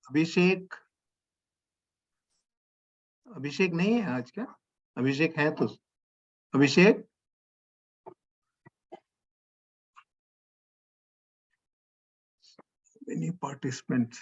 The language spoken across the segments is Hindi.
अभिषेक अभिषेक नहीं है आज क्या? अभिषेक है तो अभिषेक many participants.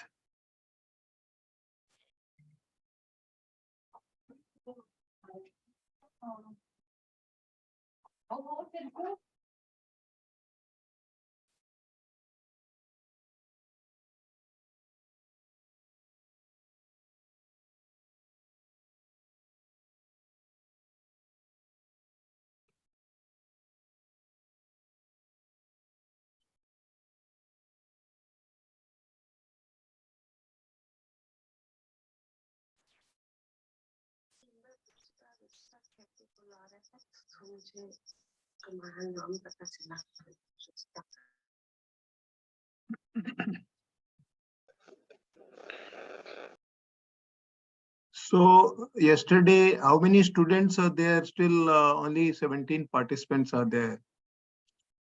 So yesterday, how many students are there? Still only 17 participants are there.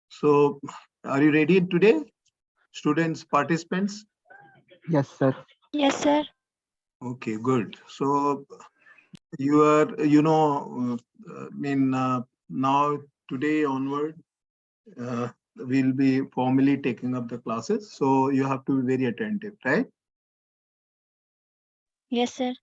So are you ready today, students, participants? Yes, sir. Yes, sir. Okay, good. So you are, now today onward, we'll be formally taking up the classes. So you have to be very attentive, right? Yes, sir.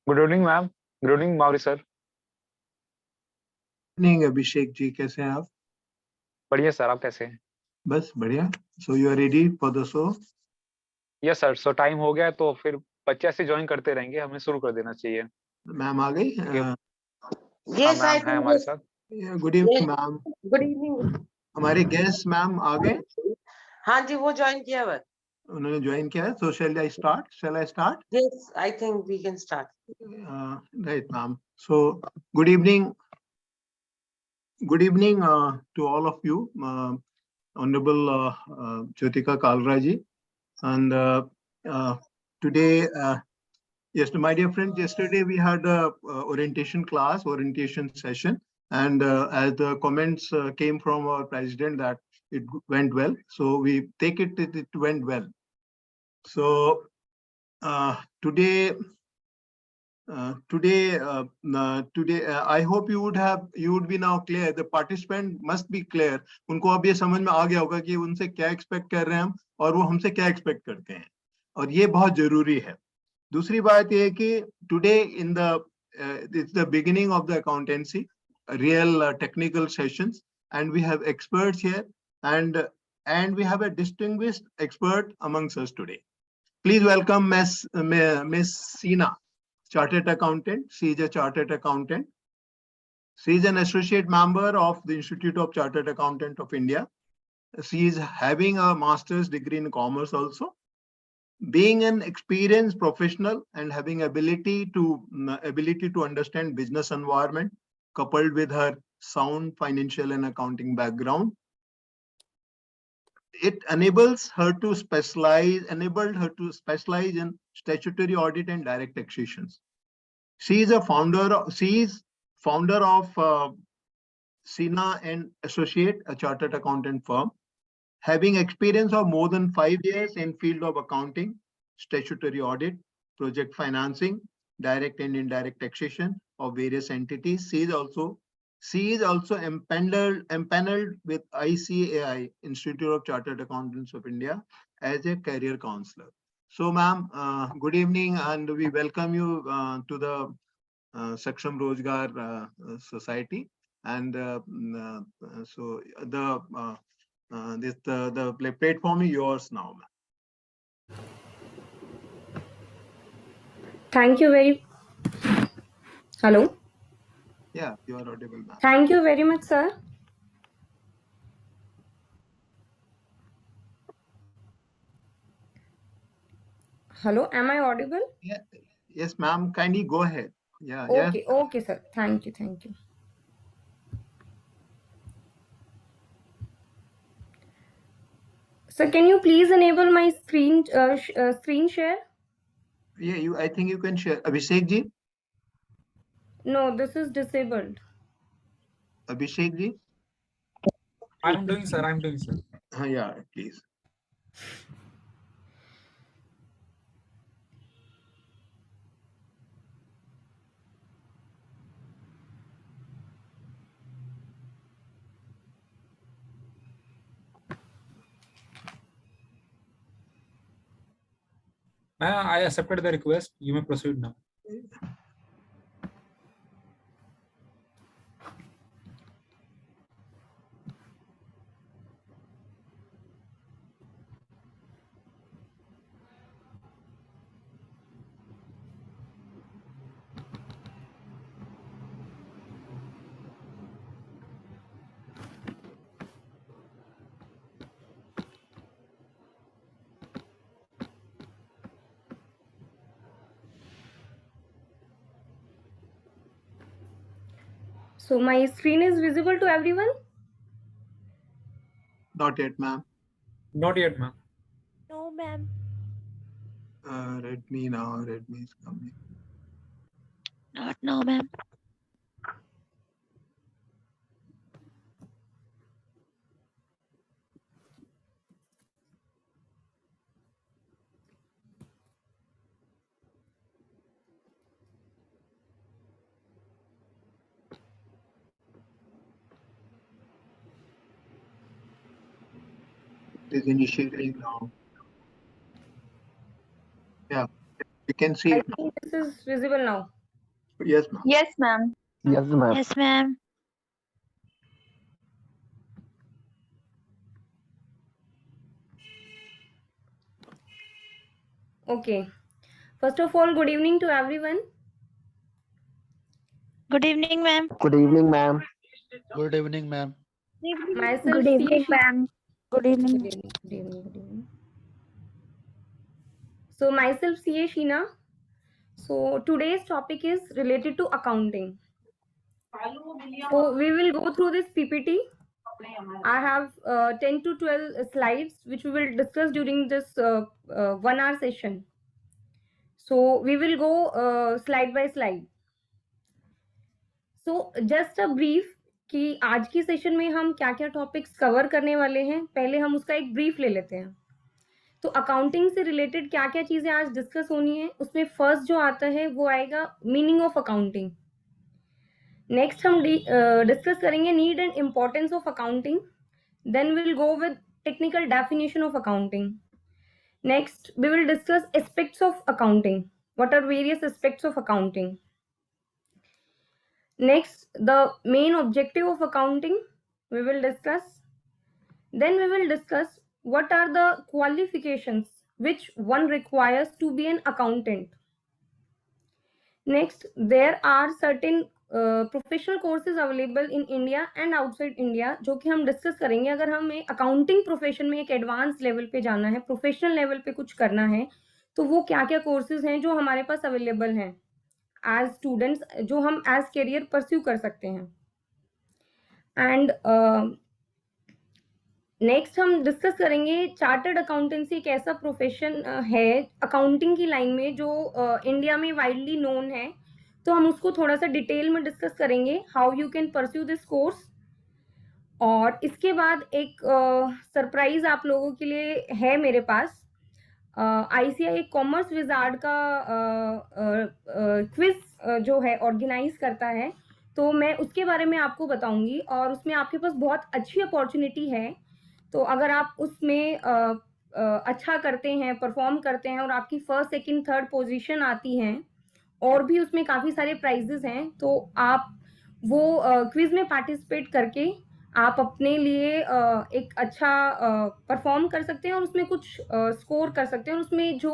Good evening ma'am. Good evening मावरी सर। नहीं अभिषेक जी, कैसे हैं आप? बढ़िया सर, आप कैसे हैं? बस बढ़िया। So you are ready for the show? Yes sir. So time हो गया तो फिर बच्चे ऐसे ज्वाइन करते रहेंगे, हमें शुरू कर देना चाहिए। मैम आ गई? Yes, I मैम है हमारे साथ। Good evening ma'am. Good evening. हमारे गेस्ट मैम आ गए? हाँ जी, वो ज्वाइन किया हुआ है। उन्होंने ज्वाइन किया है। So shall I start? Shall I start? Yes, I think we can start. Right, ma'am. So good evening. Good evening to all of you, Honorable Jyotika Kalra ji, and today, yes, my dear friends, yesterday we had a orientation class, orientation session, and as the comments came from our president that it went well, so we take it went well. So today, I hope you would be now clear. The participant must be clear. उनको अब ये समझ में आ गया होगा कि उनसे क्या expect कर रहे हैं हम और वो हमसे क्या expect करते हैं, और ये बहुत जरूरी है। दूसरी बात ये है कि today in the it's the beginning of the accountancy, real technical sessions, and we have experts here, and we have a distinguished expert amongst us today. Please welcome Miss Sina, Chartered Accountant. She is a Chartered Accountant. She is an associate member of the Institute of Chartered Accountant of India. She is having a master's degree in commerce also. Being an experienced professional and having ability to understand business environment, coupled with her sound financial and accounting background, it enabled her to specialize in statutory audit and direct taxations. She is founder of Sina and Associate, a chartered accountant firm, having experience of more than 5 years in field of accounting, statutory audit, project financing, direct and indirect taxation of various entities. She is also empaneled with ICAI, Institute of Chartered Accountants of India, as a career counselor. So, ma'am, good evening, and we welcome you to the Saksham Rozgar Society. And so the platform is yours now, ma'am. Thank you very. Hello. Yeah, you are audible, ma'am. Thank you very much, sir. Hello, am I audible? Yeah. Yes, ma'am. Kindly go ahead. Yeah. Okay, Yes. okay, sir. Thank you, thank you. Sir, can you please enable my screen share? Yeah, I think you can share. Abhishek ji. No, this is disabled. Abhishek ji. I'm doing, sir. Yeah, please. I accepted the request. You may proceed now. So my screen is visible to everyone? Not yet, ma'am. Not yet, ma'am. No, ma'am. Redmi now. Redmi is coming. Not now, ma'am. It is initiating now. Yeah, you can see I it. think this is visible now. Yes, ma'am. Yes, ma'am. Yes, ma'am. Yes, ma'am. Okay. First of all, good evening to everyone. Good evening, ma'am. Good evening, ma'am. Good evening, ma'am. Myself, Good evening, CA ma'am. Good evening. Good evening, good evening, good evening. So myself, CA Sheena. So today's topic is related to accounting. So we will go through this PPT. I have 10 to 12 slides which we will discuss during this 1 hour session. So we will go slide by slide. So just a brief कि आज की सेशन में हम क्या क्या टॉपिक्स कवर करने वाले हैं, पहले हम उसका एक ब्रीफ ले लेते हैं. तो अकाउंटिंग से रिलेटेड क्या क्या चीजें आज डिस्कस होनी है, उसमें फर्स्ट जो आता है वो आएगा मीनिंग ऑफ अकाउंटिंग. नेक्स्ट हम डिस्कस करेंगे need and importance of accounting. Then we will go with technical definition of accounting. Next we will discuss aspects of accounting. What are various aspects of accounting. Next, the main objective of accounting we will discuss. Then we will discuss what are the qualifications which one requires to be an accountant. Next, there are certain professional courses available in India and outside India जो कि हम discuss करेंगे. अगर हमें accounting profession में एक advanced level पे जाना है, professional level पे कुछ करना है, तो वो क्या क्या courses हैं जो हमारे पास available हैं as students, जो हम as career pursue कर सकते हैं. एंड नेक्स्ट हम डिस्कस करेंगे चार्टर्ड अकाउंटेंसी एक ऐसा प्रोफेशन है अकाउंटिंग की लाइन में जो इंडिया में वाइडली नोन है. तो हम उसको थोड़ा सा डिटेल में डिस्कस करेंगे, how you can pursue this course. और इसके बाद एक सरप्राइज आप लोगों के लिए है मेरे पास। आईसीआई कॉमर्स विजार्ड का क्विज जो है ऑर्गेनाइज करता है, तो मैं उसके बारे में आपको बताऊंगी और उसमें आपके पास बहुत अच्छी अपॉर्चुनिटी है। तो अगर आप उसमें अच्छा करते हैं, परफॉर्म करते हैं और आपकी फर्स्ट सेकंड थर्ड पोजीशन आती हैं और भी उसमें काफ़ी सारे प्राइजेस हैं, तो आप वो क्विज में पार्टिसिपेट करके आप अपने लिए एक अच्छा परफॉर्म कर सकते हैं और उसमें कुछ स्कोर कर सकते हैं। और उसमें जो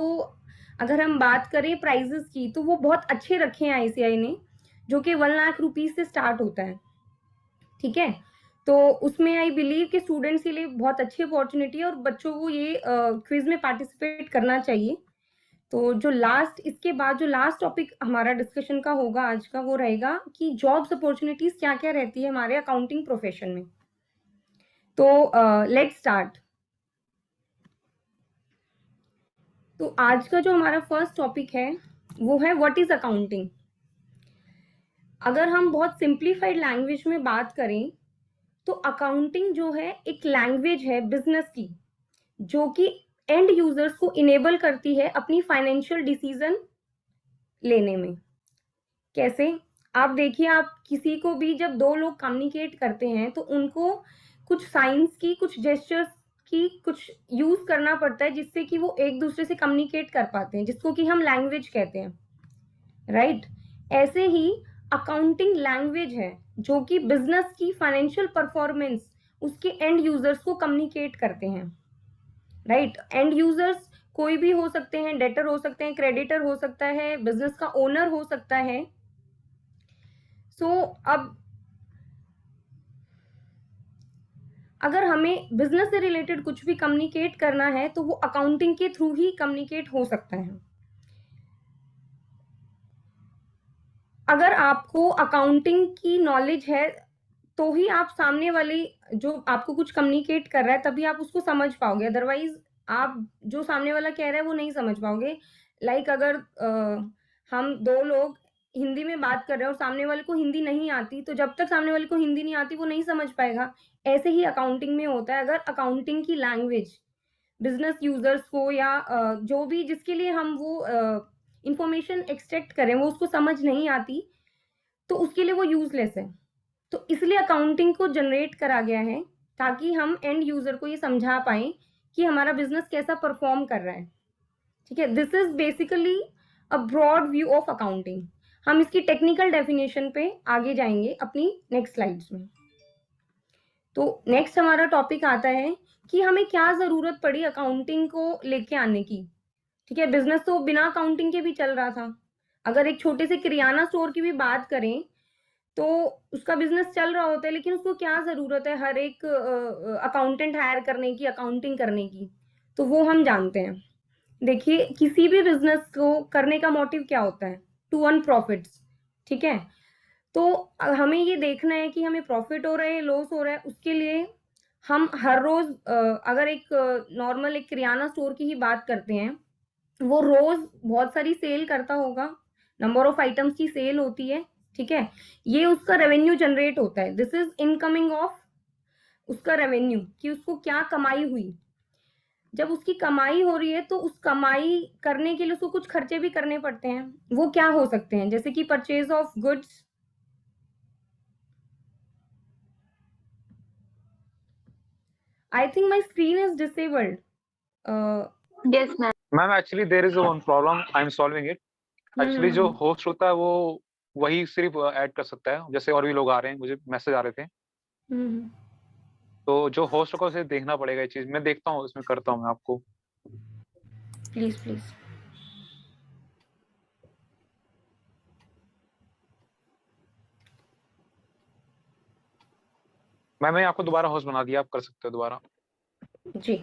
अगर हम बात करें प्राइजेस की, तो वो बहुत अच्छे रखे हैं आईसीआई ने, जो कि 1 लाख रुपीज से स्टार्ट होता है। ठीक है, तो उसमें आई बिलीव कि स्टूडेंट्स के लिए बहुत अच्छी अपॉर्चुनिटी है और बच्चों को ये क्विज में पार्टिसिपेट करना चाहिए। तो जो लास्ट, इसके बाद जो लास्ट टॉपिक हमारा डिस्कशन का होगा आज का, वो रहेगा कि जॉब्स अपॉर्चुनिटीज क्या क्या रहती है हमारे अकाउंटिंग प्रोफेशन में। तो लेट्स स्टार्ट। तो आज का जो हमारा फर्स्ट टॉपिक है वो है व्हाट इज अकाउंटिंग। अगर हम बहुत सिंप्लीफाइड लैंग्वेज में बात करें तो अकाउंटिंग जो है एक लैंग्वेज है बिजनेस की, जो कि एंड यूजर्स को इनेबल करती है अपनी फाइनेंशियल डिसीजन लेने में। कैसे? आप देखिए, आप किसी को भी जब दो लोग कम्युनिकेट करते हैं तो उनको कुछ साइंस की, कुछ जेस्चर्स की कुछ यूज करना पड़ता है जिससे कि वो एक दूसरे से कम्युनिकेट कर पाते हैं, जिसको कि हम लैंग्वेज कहते हैं, राइट? ऐसे ही अकाउंटिंग लैंग्वेज है जो कि बिजनेस की फाइनेंशियल परफॉर्मेंस उसके एंड यूजर्स को कम्युनिकेट करते हैं, राइट? एंड यूजर्स कोई भी हो सकते हैं, डेटर हो सकते हैं, क्रेडिटर हो सकता है, बिजनेस का ओनर हो सकता है। अब अगर हमें बिजनेस से रिलेटेड कुछ भी कम्युनिकेट करना है तो वो अकाउंटिंग के थ्रू ही कम्युनिकेट हो सकता है। अगर आपको अकाउंटिंग की नॉलेज है तो ही आप सामने वाली जो आपको कुछ कम्युनिकेट कर रहा है तभी आप उसको समझ पाओगे, अदरवाइज आप जो सामने वाला कह रहा है वो नहीं समझ पाओगे। लाइक अगर हम दो लोग हिंदी में बात कर रहे हैं और सामने वाले को हिंदी नहीं आती, तो जब तक सामने वाले को हिंदी नहीं आती वो नहीं समझ पाएगा। ऐसे ही अकाउंटिंग में होता है। अगर अकाउंटिंग की लैंग्वेज बिजनेस यूजर्स को या जो भी जिसके लिए हम वो इंफॉर्मेशन एक्सट्रैक्ट करें वो उसको समझ नहीं आती, तो उसके लिए वो यूजलेस है। तो इसलिए अकाउंटिंग को जनरेट करा गया है ताकि हम एंड यूजर को ये समझा पाए कि हमारा बिजनेस कैसा परफॉर्म कर रहा है। ठीक है, this is basically a broad view of accounting. हम इसकी टेक्निकल डेफिनेशन पे आगे जाएंगे अपनी नेक्स्ट स्लाइड्स में। तो नेक्स्ट हमारा टॉपिक आता है कि हमें क्या जरूरत पड़ी अकाउंटिंग को लेके आने की। ठीक है, बिजनेस तो बिना अकाउंटिंग के भी चल रहा था। अगर एक छोटे से किराना स्टोर की भी बात करें तो उसका बिजनेस चल रहा होता है, लेकिन उसको क्या जरूरत है हर एक अकाउंटेंट हायर करने की, अकाउंटिंग करने की, तो वो हम जानते हैं। देखिए, किसी भी बिजनेस को करने का मोटिव क्या होता है? To earn profits. ठीक है, तो हमें ये देखना है कि हमें प्रॉफिट हो रहा है, लॉस हो रहा है। उसके लिए हम हर रोज अगर एक नॉर्मल एक किराना स्टोर की ही बात करते हैं, वो रोज बहुत सारी सेल करता होगा, नंबर ऑफ आइटम्स की सेल होती है। ठीक है, ये उसका रेवेन्यू जनरेट होता है। दिस इज इनकमिंग ऑफ उसका रेवेन्यू, कि उसको क्या कमाई हुई। जब उसकी कमाई हो रही है तो उस कमाई करने के लिए उसको कुछ खर्चे भी करने पड़ते हैं। वो क्या हो सकते हैं? जैसे कि purchase of goods, I think my screen is disabled. Yes, ma'am. Ma'am actually there is one problem, I am solving it. Actually जो होस्ट होता है वो वही सिर्फ ऐड कर सकता है, जैसे और भी लोग आ रहे हैं, मुझे मैसेज आ रहे थे, तो जो होस्ट को उसे देखना पड़ेगा ये चीज। मैं देखता हूँ, इसमें करता हूँ मैं आपको। Please please. मैंने आपको दोबारा होस्ट बना दिया, आप कर सकते हो दोबारा। जी,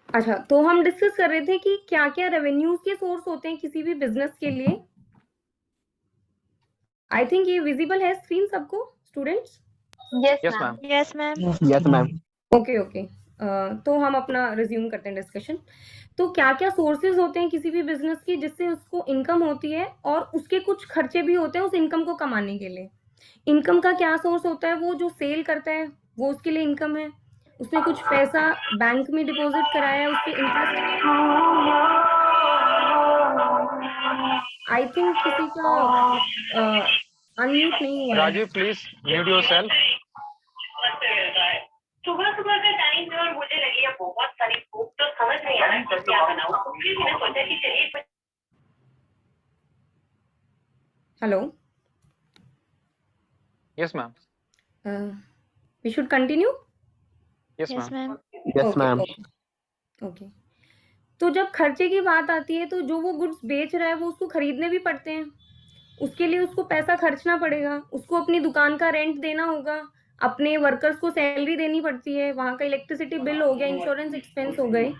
अच्छा, तो हम डिस्कस कर रहे थे कि क्या क्या रेवेन्यूज के सोर्स होते हैं किसी भी बिजनेस के लिए। आई थिंक ये विजिबल है स्क्रीन सबको, students? Yes, Yes, ma'am. ma'am. Yes, ma'am. Yes, ma'am. Okay okay, तो हम अपना रिज्यूम करते हैं डिस्कशन। तो क्या क्या सोर्सेज होते हैं किसी भी बिजनेस की जिससे उसको इनकम होती है, और उसके कुछ खर्चे भी होते हैं उस इनकम को कमाने के लिए। इनकम का क्या सोर्स होता है? वो जो सेल करता है वो उसके लिए इनकम है। उसने कुछ पैसा बैंक में डिपॉजिट कराया है, उस पे इंटरेस्ट। आई थिंक किसी का अनम्यूट नहीं हुआ है। Rajeev please mute yourself. सुबह सुबह का टाइम है और मुझे लगी है बहुत सारी भूख, तो समझ नहीं आ रहा है क्या बनाऊं। तो फिर मैंने सोचा कि चलिए। Hello, yes ma'am. We should continue. Yes Yes, ma'am. ma'am. Yes, ma'am. Okay. तो जब खर्चे की बात आती है तो जो वो गुड्स बेच रहा है वो उसको खरीदने भी पड़ते हैं, उसके लिए उसको पैसा खर्चना पड़ेगा, उसको अपनी दुकान का रेंट देना होगा, अपने वर्कर्स को सैलरी देनी पड़ती है, वहां का इलेक्ट्रिसिटी बिल हो गया, इंश्योरेंस एक्सपेंस हो गए,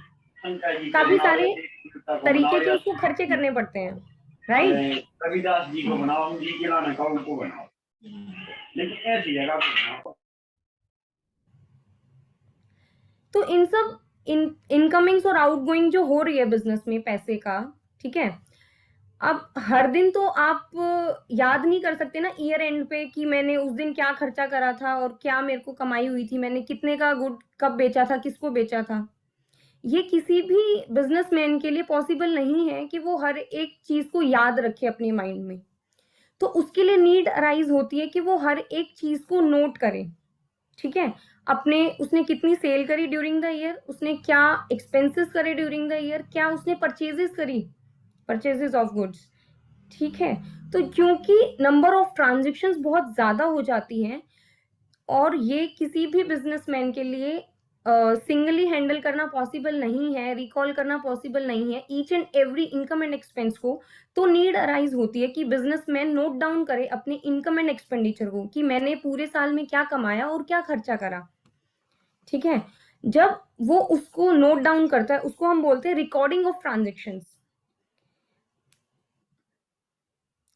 काफी सारे तरीके के उसको खर्चे करने पड़ते हैं, राइट? रविदास जी को बनाओ, हम जी के लाना का उनको बनाओ, लेकिन ऐसी जगह पे बनाओ। तो इन सब इनकमिंग्स और आउटगोइंग जो हो रही है बिजनेस में पैसे का, ठीक है, अब हर दिन तो आप याद नहीं कर सकते ना ईयर एंड पे कि मैंने उस दिन क्या खर्चा करा था और क्या मेरे को कमाई हुई थी, मैंने कितने का गुड कब बेचा था, किसको बेचा था। ये किसी भी बिजनेसमैन के लिए पॉसिबल नहीं है कि वो हर एक चीज को याद रखे अपने माइंड में। तो उसके लिए नीड अराइज होती है कि वो हर एक चीज को नोट करे, ठीक है। अपने उसने कितनी सेल करी ड्यूरिंग द ईयर, उसने क्या एक्सपेंसेस करे ड्यूरिंग द ईयर, क्या उसने परचेजेस करी, परचेजेस ऑफ गुड्स, ठीक है। तो क्योंकि नंबर ऑफ ट्रांजेक्शन्स बहुत ज्यादा हो जाती हैं और ये किसी भी बिजनेसमैन के लिए सिंगली हैंडल करना पॉसिबल नहीं है, रिकॉल करना पॉसिबल नहीं है each and every income and expense को, तो नीड अराइज होती है कि बिजनेसमैन नोट डाउन करे अपने इनकम एंड एक्सपेंडिचर को कि मैंने पूरे साल में क्या कमाया और क्या खर्चा करा, ठीक है। जब वो उसको नोट डाउन करता है उसको हम बोलते हैं रिकॉर्डिंग ऑफ ट्रांजेक्शन्स।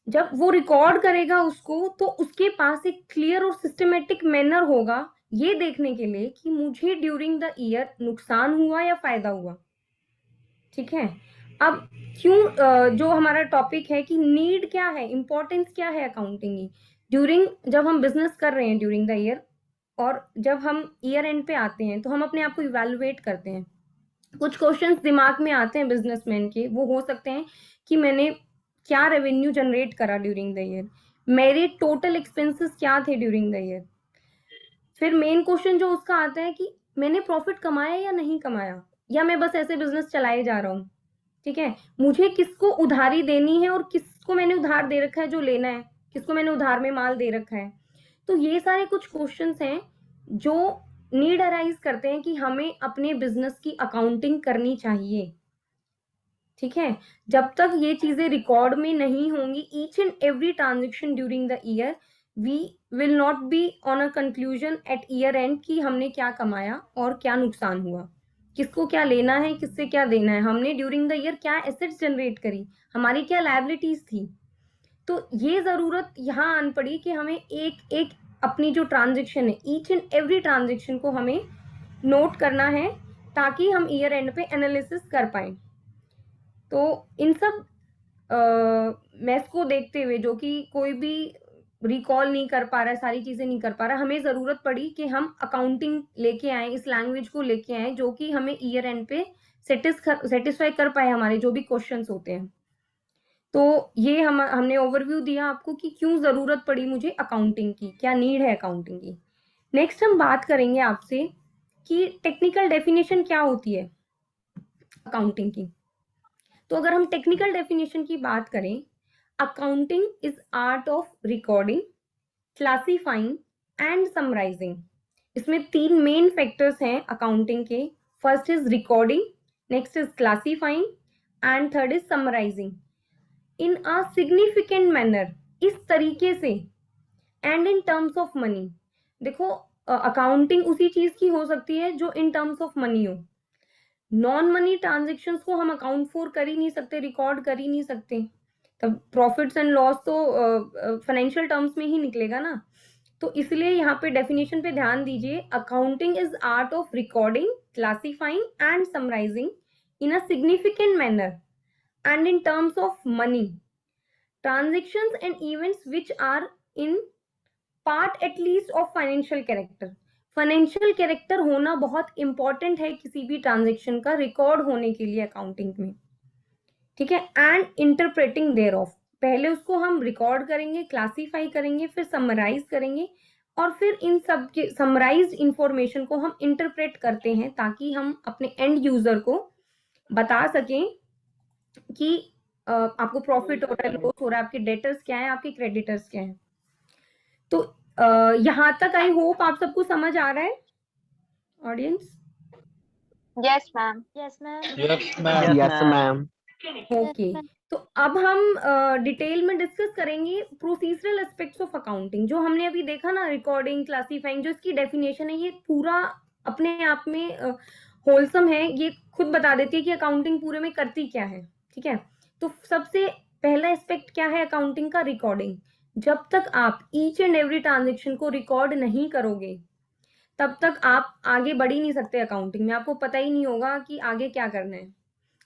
जब वो रिकॉर्ड करेगा उसको तो उसके पास एक क्लियर और सिस्टमेटिक मैनर होगा ये देखने के लिए कि मुझे ड्यूरिंग द ईयर नुकसान हुआ या फायदा हुआ, ठीक है। अब क्यों जो हमारा टॉपिक है कि नीड क्या है, इंपॉर्टेंस क्या है अकाउंटिंग की ड्यूरिंग, जब हम बिजनेस कर रहे हैं ड्यूरिंग द ईयर और जब हम ईयर एंड पे आते हैं तो हम अपने आप को इवैल्यूएट करते हैं। कुछ क्वेश्चंस दिमाग में आते हैं बिजनेसमैन के, वो हो सकते हैं कि मैंने क्या रेवेन्यू जनरेट करा ड्यूरिंग द ईयर, मेरे टोटल एक्सपेंसेस क्या थे ड्यूरिंग द ईयर। फिर मेन क्वेश्चन जो उसका आता है कि मैंने प्रॉफिट कमाया या नहीं कमाया, या मैं बस ऐसे बिजनेस चलाए जा रहा हूँ, ठीक है। मुझे किसको उधारी देनी है और किसको मैंने उधार दे रखा है जो लेना है, किसको मैंने उधार में माल दे रखा है। तो ये सारे कुछ क्वेश्चंस हैं जो नीड अराइज करते हैं कि हमें अपने बिजनेस की अकाउंटिंग करनी चाहिए, ठीक है। जब तक ये चीजें रिकॉर्ड में नहीं होंगी each and every transaction during the year, we will not be on a conclusion at year end कि हमने क्या कमाया और क्या नुकसान हुआ, किसको क्या लेना है, किससे क्या देना है, हमने ड्यूरिंग द ईयर क्या एसेट्स जनरेट करी, हमारी क्या लायबिलिटीज थी। तो ये जरूरत यहाँ आन पड़ी कि हमें एक एक अपनी जो ट्रांजेक्शन है ईच एंड एवरी ट्रांजेक्शन को हमें नोट करना है ताकि हम ईयर एंड पे एनालिसिस कर पाए। तो इन सब मैथ्स को देखते हुए जो कि कोई भी रिकॉल नहीं कर पा रहा है, सारी चीजें नहीं कर पा रहा, हमें जरूरत पड़ी कि हम अकाउंटिंग लेके आए, इस लैंग्वेज को लेके आए जो कि हमें ईयर एंड पे सेटिस्फाई कर पाए हमारे जो भी क्वेश्चंस होते हैं। तो ये हमने ओवरव्यू दिया आपको कि क्यों जरूरत पड़ी मुझे अकाउंटिंग की, क्या नीड है अकाउंटिंग की। नेक्स्ट हम बात करेंगे आपसे कि टेक्निकल डेफिनेशन क्या होती है अकाउंटिंग की। तो अगर हम टेक्निकल डेफिनेशन की बात करें, accounting is art of recording, classifying and summarising. इसमें 3 मेन फैक्टर्स हैं अकाउंटिंग के। First is recording, next is classifying and third is summarising in a significant manner, इस तरीके से, and in terms of money. देखो अकाउंटिंग उसी चीज की हो सकती है जो इन टर्म्स ऑफ मनी हो। नॉन मनी ट्रांजेक्शन्स को हम अकाउंट फॉर कर ही नहीं सकते, रिकॉर्ड कर ही नहीं सकते, तब प्रॉफिट्स एंड लॉस तो फाइनेंशियल टर्म्स में ही निकलेगा ना। तो इसलिए यहाँ पे डेफिनेशन पे ध्यान दीजिए, accounting is art of recording, classifying and summarizing in a significant manner and in terms of money transactions and events which are in part at least of financial character. Financial character होना बहुत इंपॉर्टेंट है किसी भी ट्रांजेक्शन का रिकॉर्ड होने के लिए अकाउंटिंग में, ठीक है। एंड इंटरप्रेटिंग देयर ऑफ, पहले उसको हम रिकॉर्ड करेंगे, क्लासीफाई करेंगे, फिर समराइज करेंगे और फिर इन सब के समराइज्ड इंफॉर्मेशन को हम इंटरप्रेट करते हैं ताकि हम अपने एंड यूजर को बता सकें कि आपको प्रॉफिट हो रहा है, लॉस हो रहा है, आपके डेटर्स क्या है, आपके क्रेडिटर्स क्या है। तो यहाँ तक आई होप आप सबको समझ आ रहा है audience? Yes, ma'am. Yes, ma'am. Yes, ma'am. Okay, तो अब हम डिटेल में डिस्कस करेंगे प्रोसीजरल एस्पेक्ट्स ऑफ अकाउंटिंग। जो हमने अभी देखा ना, रिकॉर्डिंग, क्लासीफाइंग, जो इसकी डेफिनेशन है, ये पूरा अपने आप में होलसम है, ये खुद बता देती है कि अकाउंटिंग पूरे में करती क्या है, ठीक है। तो सबसे पहला एस्पेक्ट क्या है अकाउंटिंग का? रिकॉर्डिंग। जब तक आप ईच एंड एवरी ट्रांजेक्शन को रिकॉर्ड नहीं करोगे तब तक आप आगे बढ़ ही नहीं सकते अकाउंटिंग में, आपको पता ही नहीं होगा कि आगे क्या करना है।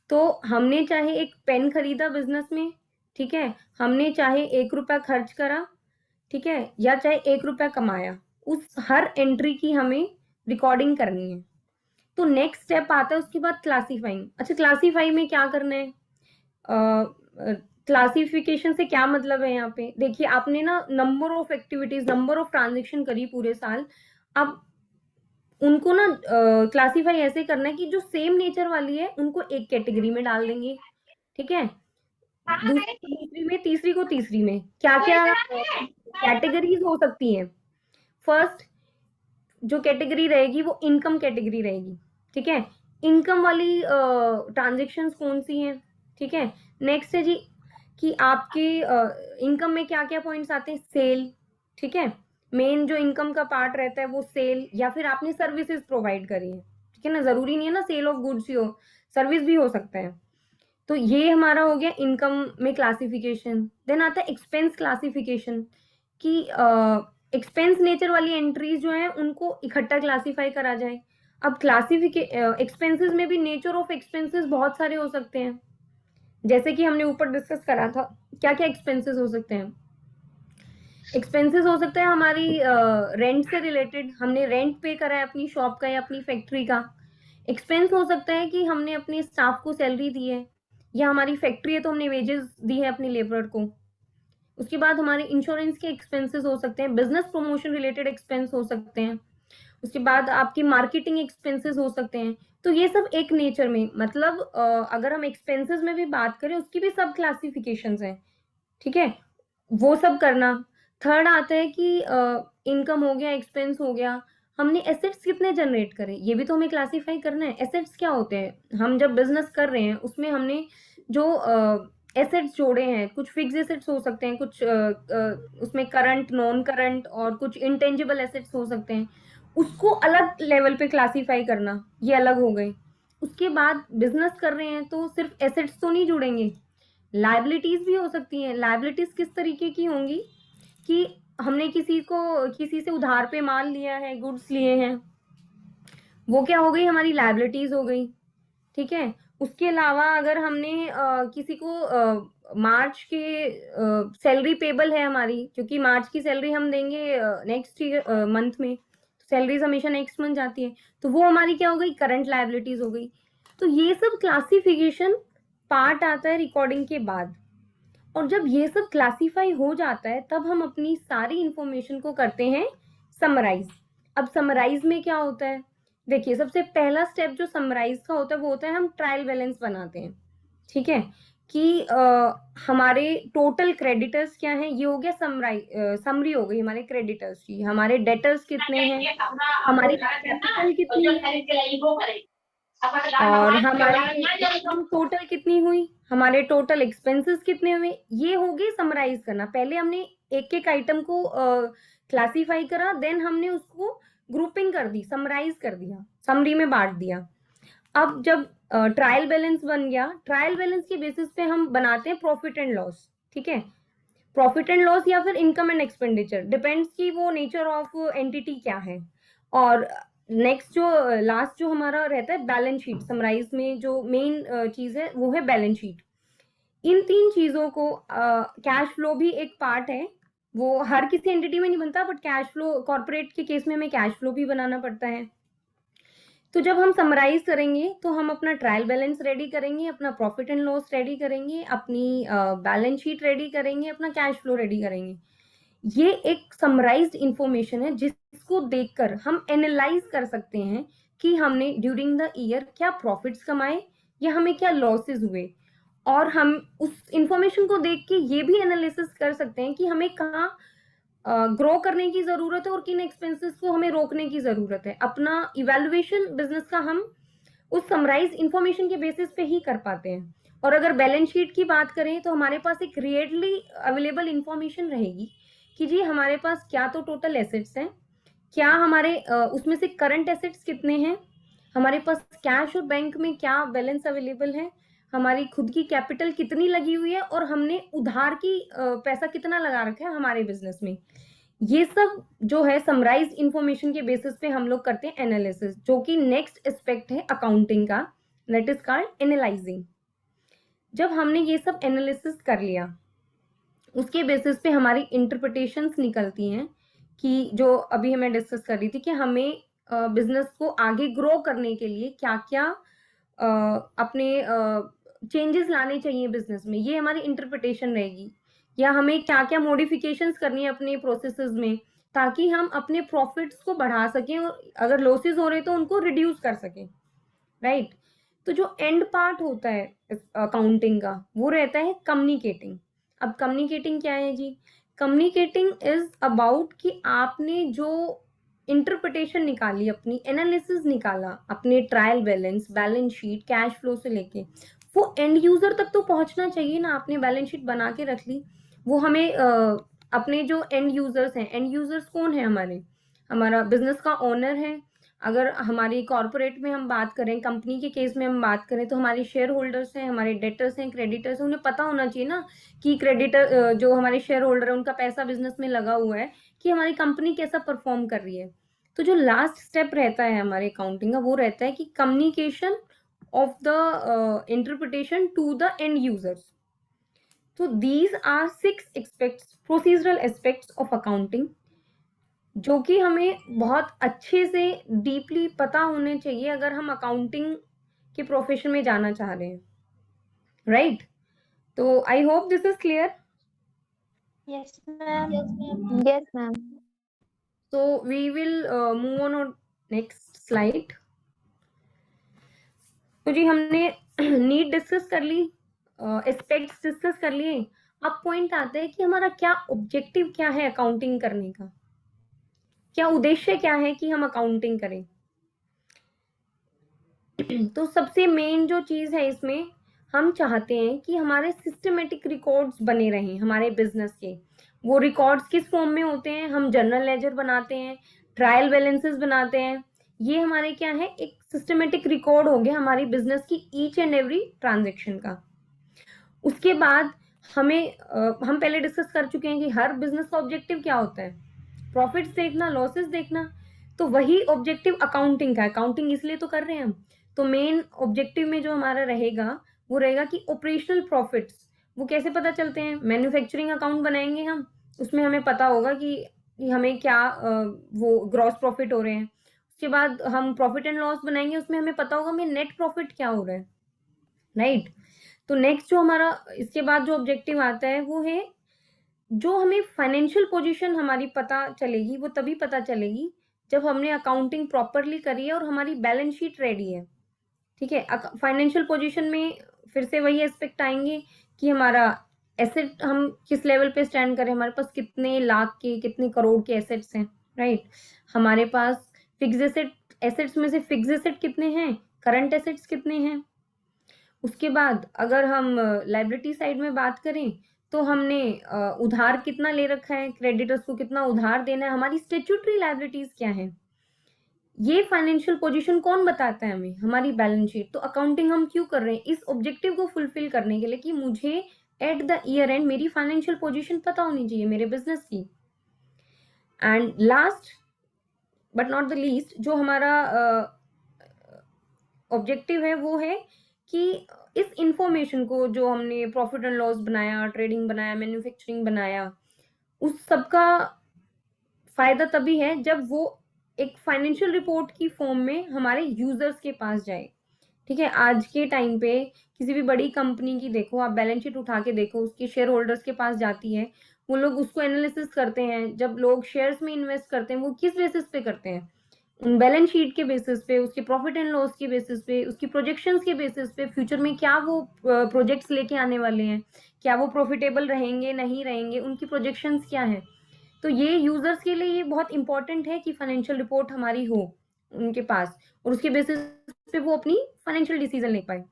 तो हमने चाहे एक पेन खरीदा बिजनेस में, ठीक है, हमने चाहे 1 रुपया खर्च करा, ठीक है, या चाहे 1 रुपया कमाया, उस हर एंट्री की हमें रिकॉर्डिंग करनी है। तो नेक्स्ट स्टेप आता है उसके बाद क्लासीफाइंग। अच्छा, क्लासीफाई में क्या करना है? क्लासिफिकेशन से क्या मतलब है? यहाँ पे देखिए, आपने ना number of activities, number of transaction करी पूरे साल, अब उनको ना क्लासीफाई ऐसे करना है कि जो सेम नेचर वाली है उनको एक कैटेगरी में डाल देंगे, ठीक है, दूसरी में, तीसरी को तीसरी में। क्या क्या कैटेगरीज हो सकती हैं? फर्स्ट जो कैटेगरी रहेगी वो इनकम कैटेगरी रहेगी, ठीक है, इनकम वाली ट्रांजेक्शंस कौन सी हैं, ठीक है। नेक्स्ट है जी कि आपके इनकम में क्या क्या पॉइंट्स आते हैं? सेल, ठीक है, मेन जो इनकम का पार्ट रहता है वो सेल, या फिर आपने सर्विसेज प्रोवाइड करी है, ठीक है ना, जरूरी नहीं है ना सेल ऑफ गुड्स ही हो, सर्विस भी हो सकता है। तो ये हमारा हो गया इनकम में क्लासिफिकेशन। देन आता है एक्सपेंस क्लासिफिकेशन कि एक्सपेंस नेचर वाली एंट्रीज जो है उनको इकट्ठा क्लासीफाई करा जाए। अब एक्सपेंसेस में भी नेचर ऑफ एक्सपेंसेस बहुत सारे हो सकते हैं, जैसे कि हमने ऊपर डिस्कस करा था। क्या क्या एक्सपेंसेस हो सकते हैं? एक्सपेंसेस हो सकता है हमारी रेंट से रिलेटेड, हमने रेंट पे करा है अपनी शॉप का या अपनी फैक्ट्री का। एक्सपेंस हो सकता है कि हमने अपने स्टाफ को सैलरी दी है, या हमारी फैक्ट्री है तो हमने वेजेस दी है अपने लेबर को। उसके बाद हमारे इंश्योरेंस के एक्सपेंसेस हो सकते हैं, बिजनेस प्रमोशन रिलेटेड एक्सपेंस हो सकते हैं, उसके बाद आपकी मार्केटिंग एक्सपेंसेस हो सकते हैं। तो ये सब एक नेचर में, मतलब अगर हम एक्सपेंसेस में भी बात करें उसकी भी सब क्लासिफिकेशंस हैं, ठीक है, वो सब करना। थर्ड आता है कि इनकम हो गया, एक्सपेंस हो गया, हमने एसेट्स कितने जनरेट करे ये भी तो हमें क्लासीफाई करना है। एसेट्स क्या होते हैं? हम जब बिजनेस कर रहे हैं उसमें हमने जो एसेट्स जोड़े हैं, कुछ फिक्स एसेट्स हो सकते हैं, कुछ उसमें करंट, नॉन करंट और कुछ इंटेंजिबल एसेट्स हो सकते हैं, उसको अलग लेवल पे क्लासीफाई करना, ये अलग हो गए। उसके बाद बिजनेस कर रहे हैं तो सिर्फ एसेट्स तो नहीं जुड़ेंगे, लायबिलिटीज भी हो सकती हैं। लायबिलिटीज किस तरीके की होंगी कि हमने किसी से उधार पे माल लिया है, गुड्स लिए हैं, वो क्या हो गई? हमारी लायबिलिटीज हो गई, ठीक है। उसके अलावा अगर हमने किसी को मार्च के सैलरी पेबल है हमारी, क्योंकि मार्च की सैलरी हम देंगे नेक्स्ट मंथ में, सैलरीज हमेशा नेक्स्ट मंथ जाती है, तो वो हमारी क्या हो गई? करंट लायबिलिटीज हो गई। तो ये सब क्लासिफिकेशन पार्ट आता है रिकॉर्डिंग के बाद। और जब ये सब क्लासीफाई हो जाता है तब हम अपनी सारी इंफॉर्मेशन को करते हैं समराइज। अब समराइज में क्या होता है? देखिए, सबसे पहला स्टेप जो समराइज का होता है वो होता है हम ट्रायल बैलेंस बनाते हैं, ठीक है, कि हमारे टोटल क्रेडिटर्स क्या हैं, ये हो गया समरी हो गई हमारे क्रेडिटर्स की, हमारे डेटर्स कितने हैं, हमारी कैपिटल कितनी है, और हमारी इनकम टोटल कितनी हुई, हमारे टोटल एक्सपेंसेस कितने हुए, ये हो गई समराइज करना। पहले हमने एक एक आइटम को क्लासीफाई करा, देन हमने उसको ग्रुपिंग कर दी, समराइज कर दिया, समरी में बांट दिया। अब जब ट्रायल बैलेंस बन गया, ट्रायल बैलेंस के बेसिस पे हम बनाते हैं प्रॉफिट एंड लॉस, ठीक है, प्रॉफिट एंड लॉस या फिर इनकम एंड एक्सपेंडिचर, डिपेंड्स कि वो नेचर ऑफ एंटिटी क्या है। और नेक्स्ट जो लास्ट जो हमारा रहता है बैलेंस शीट, समराइज में जो मेन चीज है वो है बैलेंस शीट। इन 3 चीजों को कैश फ्लो भी एक पार्ट है, वो हर किसी एंटिटी में नहीं बनता, बट कैश फ्लो कॉर्पोरेट के केस में हमें कैश फ्लो भी बनाना पड़ता है। तो जब हम समराइज करेंगे तो हम अपना ट्रायल बैलेंस रेडी करेंगे, अपना प्रॉफिट एंड लॉस रेडी करेंगे, अपनी बैलेंस शीट रेडी करेंगे, अपना कैश फ्लो रेडी करेंगे। ये एक समराइज्ड इंफॉर्मेशन है जिसको देखकर हम एनालाइज कर सकते हैं कि हमने ड्यूरिंग द ईयर क्या प्रॉफिट्स कमाए या हमें क्या लॉसेस हुए, और हम उस इंफॉर्मेशन को देख के ये भी एनालिसिस कर सकते हैं कि हमें कहाँ ग्रो करने की जरूरत है और किन एक्सपेंसेस को हमें रोकने की जरूरत है। अपना इवैल्यूएशन बिजनेस का हम उस समराइज इंफॉर्मेशन के बेसिस पे ही कर पाते हैं। और अगर बैलेंस शीट की बात करें तो हमारे पास एक रियली अवेलेबल इंफॉर्मेशन रहेगी कि जी हमारे पास क्या तो टोटल एसेट्स हैं, क्या हमारे उसमें से करंट एसेट्स कितने हैं, हमारे पास कैश और बैंक में क्या बैलेंस अवेलेबल है, हमारी खुद की कैपिटल कितनी लगी हुई है, और हमने उधार की पैसा कितना लगा रखा है हमारे बिजनेस में। ये सब जो है समराइज इंफॉर्मेशन के बेसिस पे हम लोग करते हैं एनालिसिस, जो कि नेक्स्ट एस्पेक्ट है अकाउंटिंग का, दैट इज कॉल्ड एनालाइजिंग। जब हमने ये सब एनालिसिस कर लिया उसके बेसिस पे हमारी इंटरप्रिटेशंस निकलती हैं कि जो अभी मैं डिस्कस कर रही थी कि हमें बिजनेस को आगे ग्रो करने के लिए क्या क्या अपने चेंजेस लाने चाहिए बिजनेस में, ये हमारी इंटरप्रिटेशन रहेगी। या हमें क्या क्या मॉडिफिकेशंस करनी है अपने प्रोसेसेस में ताकि हम अपने प्रॉफिट्स को बढ़ा सकें और अगर लॉसेस हो रहे तो उनको रिड्यूस कर सकें, राइट। तो जो एंड पार्ट होता है अकाउंटिंग का वो रहता है कम्युनिकेटिंग। अब कम्युनिकेटिंग क्या है जी? कम्युनिकेटिंग इज अबाउट कि आपने जो इंटरप्रिटेशन निकाली, अपनी एनालिसिस निकाला, अपने trial balance, balance sheet, cash flow से लेके वो एंड यूजर तक तो पहुंचना चाहिए ना। आपने बैलेंस शीट बना के रख ली, वो हमें अपने जो एंड यूजर्स हैं, एंड यूजर्स कौन है हमारे, हमारा बिजनेस का ओनर है। अगर हमारी कॉर्पोरेट में हम बात करें, कंपनी के केस में हम बात करें तो हमारे शेयर होल्डर्स हैं, हमारे डेटर्स हैं, क्रेडिटर्स हैं। उन्हें पता होना चाहिए ना कि क्रेडिटर जो हमारे शेयर होल्डर है उनका पैसा बिजनेस में लगा हुआ है, कि हमारी कंपनी कैसा परफॉर्म कर रही है। तो जो लास्ट स्टेप रहता है हमारे अकाउंटिंग का वो रहता है कि communication of the interpretation to the end users. तो these are 6 aspects, procedural aspects of accounting, जो कि हमें बहुत अच्छे से डीपली पता होने चाहिए अगर हम अकाउंटिंग के प्रोफेशन में जाना चाह रहे हैं, राइट। तो I hope this is clear. Yes, ma'am. Yes, ma'am. So we will move on next slide. तो जी हमने नीड डिस्कस कर ली, एस्पेक्ट्स डिस्कस कर लिए। अब पॉइंट आता है कि हमारा क्या ऑब्जेक्टिव क्या है अकाउंटिंग करने का, क्या उद्देश्य क्या है कि हम अकाउंटिंग करें। तो सबसे मेन जो चीज है इसमें, हम चाहते हैं कि हमारे सिस्टमेटिक रिकॉर्ड्स बने रहें हमारे बिजनेस के। वो रिकॉर्ड्स किस फॉर्म में होते हैं? हम जनरल लेजर बनाते हैं, ट्रायल बैलेंसेस बनाते हैं। ये हमारे क्या है, एक सिस्टमेटिक रिकॉर्ड हो गया हमारी बिजनेस की ईच एंड एवरी ट्रांजेक्शन का। उसके बाद हमें हम पहले डिस्कस कर चुके हैं कि हर बिजनेस का ऑब्जेक्टिव क्या होता है, प्रॉफिट्स देखना, लॉसेस देखना। तो वही ऑब्जेक्टिव अकाउंटिंग का, अकाउंटिंग इसलिए तो कर रहे हैं हम। तो मेन ऑब्जेक्टिव में जो हमारा रहेगा वो रहेगा कि ऑपरेशनल प्रॉफिट्स वो कैसे पता चलते हैं। मैन्युफैक्चरिंग अकाउंट बनाएंगे हम, उसमें हमें पता होगा कि हमें क्या वो ग्रॉस प्रॉफिट हो रहे हैं। उसके बाद हम प्रॉफिट एंड लॉस बनाएंगे, उसमें हमें पता होगा हमें नेट प्रॉफिट क्या हो रहा है, राइट। तो नेक्स्ट जो हमारा इसके बाद जो ऑब्जेक्टिव आता है वो है, जो हमें फाइनेंशियल पोजीशन हमारी पता चलेगी वो तभी पता चलेगी जब हमने अकाउंटिंग प्रॉपरली करी है और हमारी बैलेंस शीट रेडी है, ठीक है। फाइनेंशियल पोजीशन में फिर से वही एस्पेक्ट आएंगे कि हमारा एसेट हम किस लेवल पे स्टैंड करें, हमारे पास कितने लाख के, कितने करोड़ के एसेट्स हैं, राइट। हमारे पास फिक्स एसेट्स में से फिक्स एसेट कितने हैं, करंट एसेट्स कितने हैं। उसके बाद अगर हम लायबिलिटी साइड में बात करें तो हमने उधार कितना ले रखा है, क्रेडिटर्स को कितना उधार देना है, हमारी स्टैट्यूटरी लायबिलिटीज क्या है। ये फाइनेंशियल पोजीशन कौन बताता है हमें? हमारी बैलेंस शीट। तो अकाउंटिंग हम क्यों कर रहे हैं? इस ऑब्जेक्टिव को फुलफिल करने के लिए कि मुझे एट द ईयर एंड मेरी फाइनेंशियल पोजीशन पता होनी चाहिए मेरे बिजनेस की। And last but not the least, जो हमारा ऑब्जेक्टिव है वो है कि इस इंफॉर्मेशन को, जो हमने प्रॉफिट एंड लॉस बनाया, ट्रेडिंग बनाया, मैन्युफैक्चरिंग बनाया, उस सबका फायदा तभी है जब वो एक फाइनेंशियल रिपोर्ट की फॉर्म में हमारे यूजर्स के पास जाए। ठीक है, आज के टाइम पे किसी भी बड़ी कंपनी की देखो, आप बैलेंस शीट उठा के देखो, उसके शेयर होल्डर्स के पास जाती है, वो लोग उसको एनालिसिस करते हैं। जब लोग शेयर्स में इन्वेस्ट करते हैं, वो किस बेसिस पे करते हैं? उन बैलेंस शीट के बेसिस पे, उसके प्रॉफिट एंड लॉस के बेसिस पे, उसकी प्रोजेक्शंस के बेसिस पे, फ्यूचर में क्या वो प्रोजेक्ट्स लेके आने वाले हैं, क्या वो प्रॉफिटेबल रहेंगे, नहीं रहेंगे, उनकी प्रोजेक्शंस क्या है। तो ये यूजर्स के लिए ये बहुत इंपॉर्टेंट है कि फाइनेंशियल रिपोर्ट हमारी हो उनके पास, और उसके बेसिस पे वो अपनी फाइनेंशियल डिसीजन ले पाए।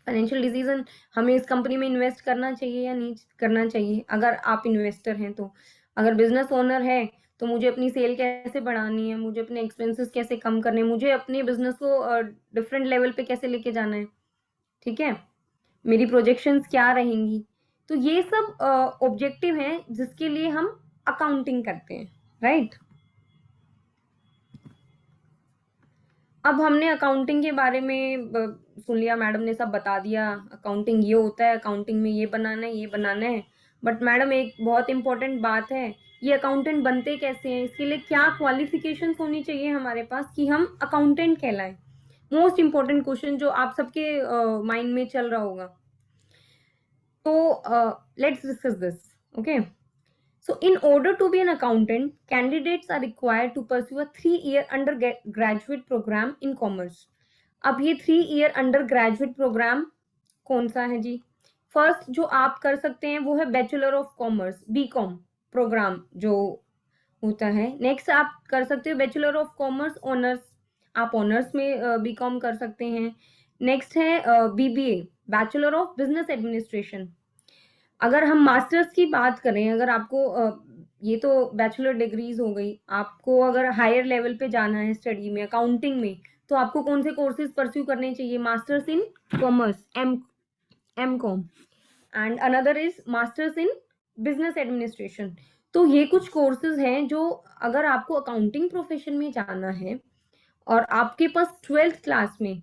फाइनेंशियल डिसीजन, हमें इस कंपनी में इन्वेस्ट करना चाहिए या नहीं करना चाहिए, अगर आप इन्वेस्टर हैं तो। अगर बिजनेस ओनर है तो मुझे अपनी सेल कैसे बढ़ानी है, मुझे अपने एक्सपेंसेस कैसे कम करने हैं, मुझे अपने बिजनेस को डिफरेंट लेवल पे कैसे लेके जाना है, ठीक है, मेरी प्रोजेक्शंस क्या रहेंगी। तो ये सब ऑब्जेक्टिव हैं जिसके लिए हम अकाउंटिंग करते हैं, राइट। अब हमने अकाउंटिंग के बारे में सुन लिया, मैडम ने सब बता दिया, अकाउंटिंग ये होता है, अकाउंटिंग में ये बनाना है, ये बनाना है। बट मैडम एक बहुत इंपॉर्टेंट बात है, ये अकाउंटेंट बनते कैसे हैं, इसके लिए क्या क्वालिफिकेशंस होनी चाहिए हमारे पास कि हम अकाउंटेंट कहलाएं। मोस्ट इंपॉर्टेंट क्वेश्चन जो आप सबके माइंड में चल रहा होगा। तो let's discuss this, okay. So in order to be an accountant, candidates are required to pursue a 3-year undergraduate program in commerce. अब ये 3-year undergraduate program कौन सा है जी? फर्स्ट जो आप कर सकते हैं वो है bachelor of commerce, BCom programme जो होता है। नेक्स्ट आप कर सकते हो बैचलर ऑफ कॉमर्स ऑनर्स, आप ऑनर्स में बीकॉम कर सकते हैं। नेक्स्ट है BBA, bachelor of business administration. अगर हम मास्टर्स की बात करें, अगर आपको ये तो बैचलर डिग्रीज हो गई, आपको अगर हायर लेवल पे जाना है स्टडी में, अकाउंटिंग में, तो आपको कौन से कोर्सेज परस्यू करने चाहिए? Masters in commerce, MCom, and another is masters in business administration. तो ये कुछ कोर्सेज हैं जो अगर आपको अकाउंटिंग प्रोफेशन में जाना है और आपके पास 12th क्लास में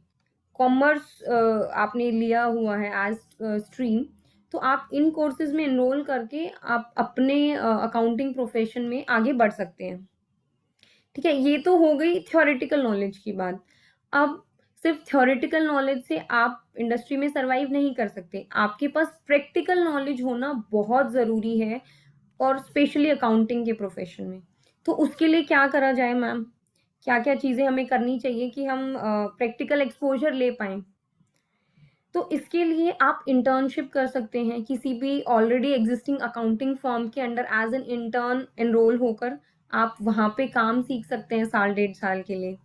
कॉमर्स आपने लिया हुआ है एज स्ट्रीम, तो आप इन कोर्सेज में एनरोल करके आप अपने अकाउंटिंग प्रोफेशन में आगे बढ़ सकते हैं। ठीक है, ये तो हो गई थ्योरेटिकल नॉलेज की बात। अब सिर्फ थ्योरेटिकल नॉलेज से आप इंडस्ट्री में सरवाइव नहीं कर सकते, आपके पास प्रैक्टिकल नॉलेज होना बहुत ज़रूरी है, और स्पेशली अकाउंटिंग के प्रोफेशन में। तो उसके लिए क्या करा जाए मैम, क्या क्या चीज़ें हमें करनी चाहिए कि हम प्रैक्टिकल एक्सपोजर ले पाएँ? तो इसके लिए आप इंटर्नशिप कर सकते हैं किसी भी ऑलरेडी एग्जिस्टिंग अकाउंटिंग फर्म के under, as an intern enrol होकर आप वहाँ पे काम सीख सकते हैं 1.5 साल के लिए।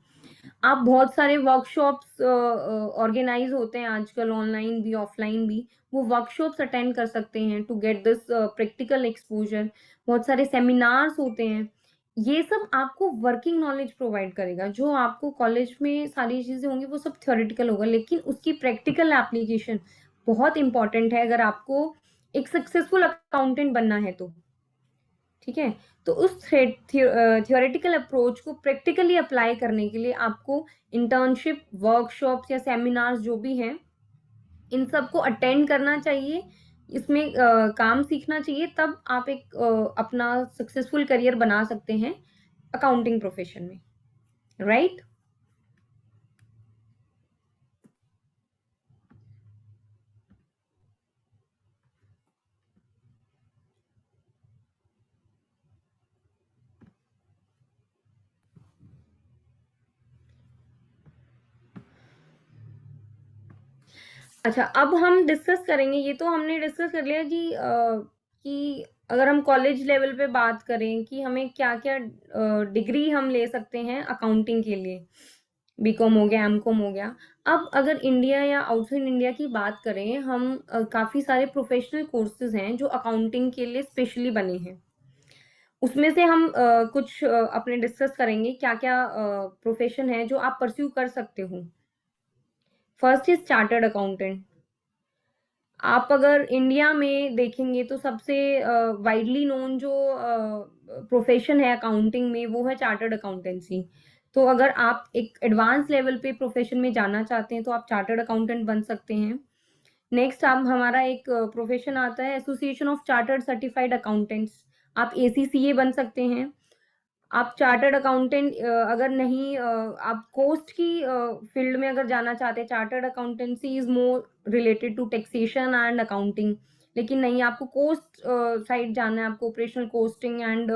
आप बहुत सारे वर्कशॉप्स ऑर्गेनाइज होते हैं आजकल, ऑनलाइन भी ऑफलाइन भी, वो वर्कशॉप्स अटेंड कर सकते हैं to get this practical exposure. बहुत सारे सेमिनार्स होते हैं, ये सब आपको वर्किंग नॉलेज प्रोवाइड करेगा। जो आपको कॉलेज में सारी चीज़ें होंगी वो सब थ्योरेटिकल होगा, लेकिन उसकी प्रैक्टिकल एप्लीकेशन बहुत इंपॉर्टेंट है अगर आपको एक सक्सेसफुल अकाउंटेंट बनना है तो। ठीक है, तो उस थियोरेटिकल अप्रोच को प्रैक्टिकली अप्लाई करने के लिए आपको इंटर्नशिप, वर्कशॉप्स या सेमिनार्स जो भी हैं, इन सबको अटेंड करना चाहिए, इसमें काम सीखना चाहिए, तब आप एक अपना सक्सेसफुल करियर बना सकते हैं अकाउंटिंग प्रोफेशन में, राइट? अच्छा, अब हम डिस्कस करेंगे, ये तो हमने डिस्कस कर लिया जी कि अगर हम कॉलेज लेवल पे बात करें कि हमें क्या क्या डिग्री हम ले सकते हैं अकाउंटिंग के लिए, बीकॉम हो गया, एमकॉम हो गया। अब अगर इंडिया या आउटसाइड इंडिया की बात करें, हम काफ़ी सारे प्रोफेशनल कोर्सेज हैं जो अकाउंटिंग के लिए स्पेशली बने हैं। उसमें से हम कुछ अपने डिस्कस करेंगे क्या क्या प्रोफेशन है जो आप परस्यू कर सकते हो। First is chartered accountant. आप अगर इंडिया में देखेंगे तो सबसे वाइडली नोन जो प्रोफेशन है अकाउंटिंग में वो है चार्टर्ड अकाउंटेंसी। तो अगर आप एक एडवांस लेवल पे प्रोफेशन में जाना चाहते हैं तो आप चार्टर्ड अकाउंटेंट बन सकते हैं। नेक्स्ट आप हमारा एक प्रोफेशन आता है association of chartered certified accountants, आप ACCA बन सकते हैं। आप चार्टर्ड अकाउंटेंट अगर नहीं आप कोस्ट की फील्ड में अगर जाना चाहते हैं, chartered accountancy is more related to taxation and accounting, लेकिन नहीं आपको कोस्ट साइड जाना है, आपको ऑपरेशनल कोस्टिंग एंड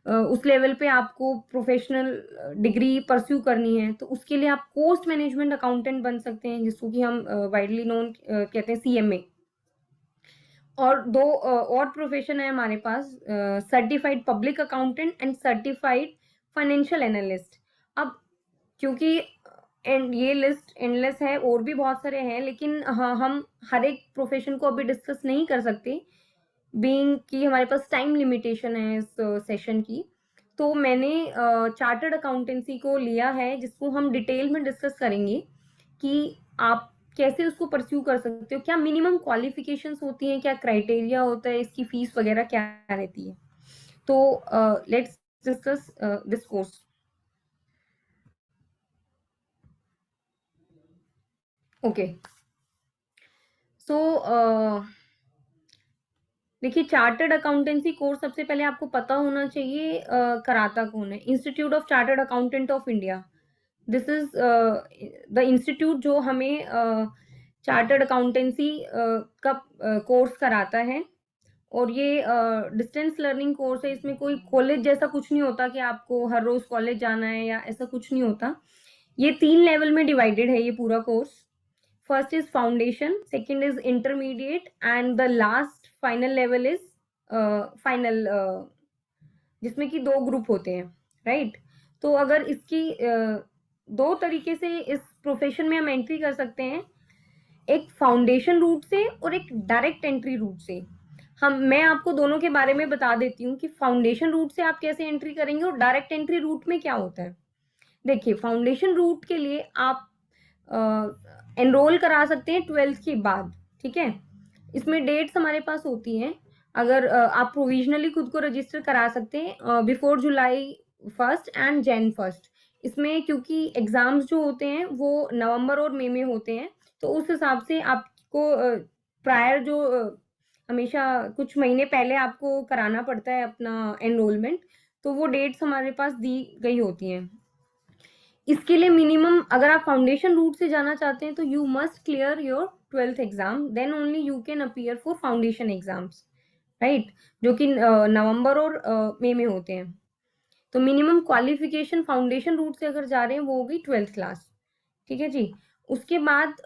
उस लेवल पे आपको प्रोफेशनल डिग्री परस्यू करनी है, तो उसके लिए आप कोस्ट मैनेजमेंट अकाउंटेंट बन सकते हैं, जिसको कि हम वाइडली नोन कहते हैं CMA। और दो और प्रोफेशन है हमारे पास, certified public accountant and certified financial analyst. अब क्योंकि ये लिस्ट एंडलेस है, और भी बहुत सारे हैं, लेकिन हाँ हम हर एक प्रोफेशन को अभी डिस्कस नहीं कर सकते बीइंग कि हमारे पास टाइम लिमिटेशन है इस सेशन की। तो मैंने चार्टर्ड अकाउंटेंसी को लिया है, जिसको हम डिटेल में डिस्कस करेंगे कि आप कैसे उसको परस्यू कर सकते हो, क्या मिनिमम क्वालिफिकेशंस होती हैं, क्या क्राइटेरिया होता है, इसकी फीस वगैरह क्या रहती है। तो let's discuss this course. Okay, so देखिए चार्टर्ड अकाउंटेंसी कोर्स सबसे पहले आपको पता होना चाहिए कराता कौन है। Institute of chartered accountant of India, this is the institute जो हमें चार्टर्ड अकाउंटेंसी का कोर्स कराता है। और ये डिस्टेंस लर्निंग कोर्स है, इसमें कोई कॉलेज जैसा कुछ नहीं होता कि आपको हर रोज कॉलेज जाना है या ऐसा कुछ नहीं होता। ये 3 लेवल में डिवाइडेड है ये पूरा course. First is foundation, second is intermediate and the last final level is final, जिसमें कि 2 ग्रुप होते हैं, राइट। तो अगर इसकी 2 तरीके से इस प्रोफेशन में हम एंट्री कर सकते हैं, एक फाउंडेशन रूट से और एक डायरेक्ट एंट्री रूट से। मैं आपको दोनों के बारे में बता देती हूँ कि फाउंडेशन रूट से आप कैसे एंट्री करेंगे और डायरेक्ट एंट्री रूट में क्या होता है। देखिए फाउंडेशन रूट के लिए आप एनरोल करा सकते हैं 12th के बाद, ठीक है। इसमें डेट्स हमारे पास होती हैं, अगर आप प्रोविजनली खुद को रजिस्टर करा सकते हैं बिफोर July 1 एंड Jan 1। इसमें क्योंकि एग्जाम्स जो होते हैं वो नवंबर और मई में होते हैं, तो उस हिसाब से आपको प्रायर जो हमेशा कुछ महीने पहले आपको कराना पड़ता है अपना एनरोलमेंट, तो वो डेट्स हमारे पास दी गई होती हैं। इसके लिए मिनिमम अगर आप फाउंडेशन रूट से जाना चाहते हैं तो you must clear your 12th exam, then only you can appear for foundation exams, right, जो कि नवंबर और मई में होते हैं। तो मिनिमम क्वालिफिकेशन फाउंडेशन रूट से अगर जा रहे हैं वो होगी 12th क्लास, ठीक है जी। उसके बाद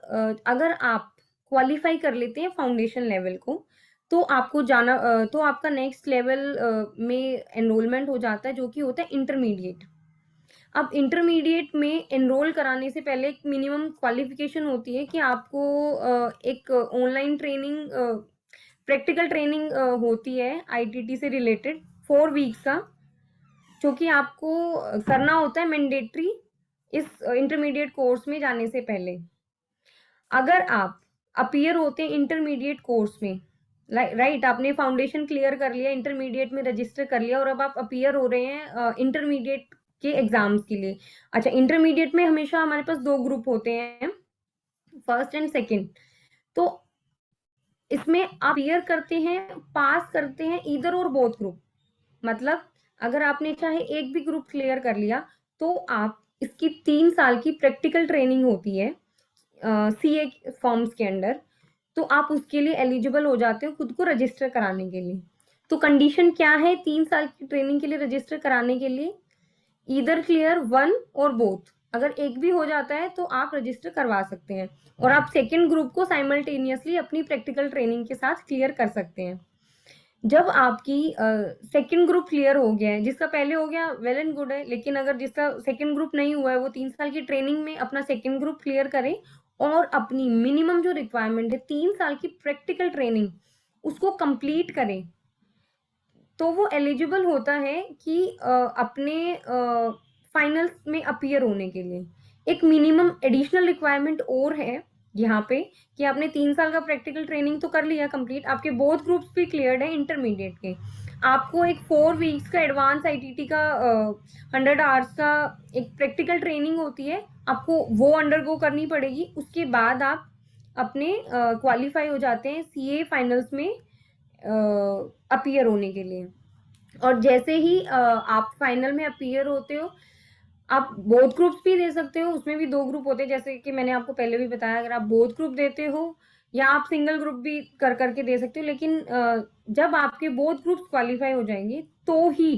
अगर आप क्वालिफाई कर लेते हैं फाउंडेशन लेवल को, तो आपको जाना तो आपका नेक्स्ट लेवल में एनरोलमेंट हो जाता है, जो कि होता है इंटरमीडिएट। अब इंटरमीडिएट में एनरोल कराने से पहले एक मिनिमम क्वालिफिकेशन होती है कि आपको एक ऑनलाइन ट्रेनिंग, प्रैक्टिकल ट्रेनिंग होती है ITT से रिलेटेड 4 वीक्स का, जो कि आपको करना होता है मैंडेटरी इस इंटरमीडिएट कोर्स में जाने से पहले। अगर आप अपीयर होते हैं इंटरमीडिएट कोर्स में, राइट, आपने फाउंडेशन क्लियर कर लिया, इंटरमीडिएट में रजिस्टर कर लिया और अब आप अपीयर हो रहे हैं इंटरमीडिएट के एग्जाम्स के लिए। अच्छा, इंटरमीडिएट में हमेशा हमारे पास 2 ग्रुप होते हैं, फर्स्ट एंड सेकंड। तो इसमें आप अपीयर करते हैं, पास करते हैं ईदर और बोथ ग्रुप। मतलब अगर आपने चाहे एक भी ग्रुप क्लियर कर लिया तो आप इसकी 3 साल की प्रैक्टिकल ट्रेनिंग होती है CA फॉर्म्स के अंडर, तो आप उसके लिए एलिजिबल हो जाते हो खुद को रजिस्टर कराने के लिए। तो कंडीशन क्या है 3 साल की ट्रेनिंग के लिए रजिस्टर कराने के लिए? ईदर क्लियर 1 और बोथ। अगर एक भी हो जाता है तो आप रजिस्टर करवा सकते हैं और आप सेकेंड ग्रुप को साइमल्टेनियसली अपनी प्रैक्टिकल ट्रेनिंग के साथ क्लियर कर सकते हैं। जब आपकी सेकेंड ग्रुप क्लियर हो गया है, जिसका पहले हो गया वेल एंड गुड है, लेकिन अगर जिसका सेकेंड ग्रुप नहीं हुआ है वो 3 साल की ट्रेनिंग में अपना सेकेंड ग्रुप क्लियर करे और अपनी मिनिमम जो रिक्वायरमेंट है 3 साल की प्रैक्टिकल ट्रेनिंग उसको कंप्लीट करे, तो वो एलिजिबल होता है कि अपने फाइनल्स में अपीयर होने के लिए। एक मिनिमम एडिशनल रिक्वायरमेंट और है यहाँ पे कि आपने 3 साल का प्रैक्टिकल ट्रेनिंग तो कर लिया कंप्लीट, आपके बोथ ग्रुप्स भी क्लियर्ड है इंटरमीडिएट के। आपको एक 4 वीक्स का एडवांस आईटीटी का 100 आवर्स का एक प्रैक्टिकल ट्रेनिंग होती है, आपको वो अंडरगो करनी पड़ेगी। उसके बाद आप अपने क्वालिफाई हो जाते हैं सीए फाइनल्स में अपीयर होने के लिए। और जैसे ही आप फाइनल में अपीयर होते हो, आप बोथ ग्रुप्स भी दे सकते हो, उसमें भी 2 ग्रुप होते हैं, जैसे कि मैंने आपको पहले भी बताया, अगर आप बोथ ग्रुप देते हो या आप सिंगल ग्रुप भी कर करके दे सकते हो, लेकिन जब आपके बोथ ग्रुप्स क्वालिफाई हो जाएंगे तो ही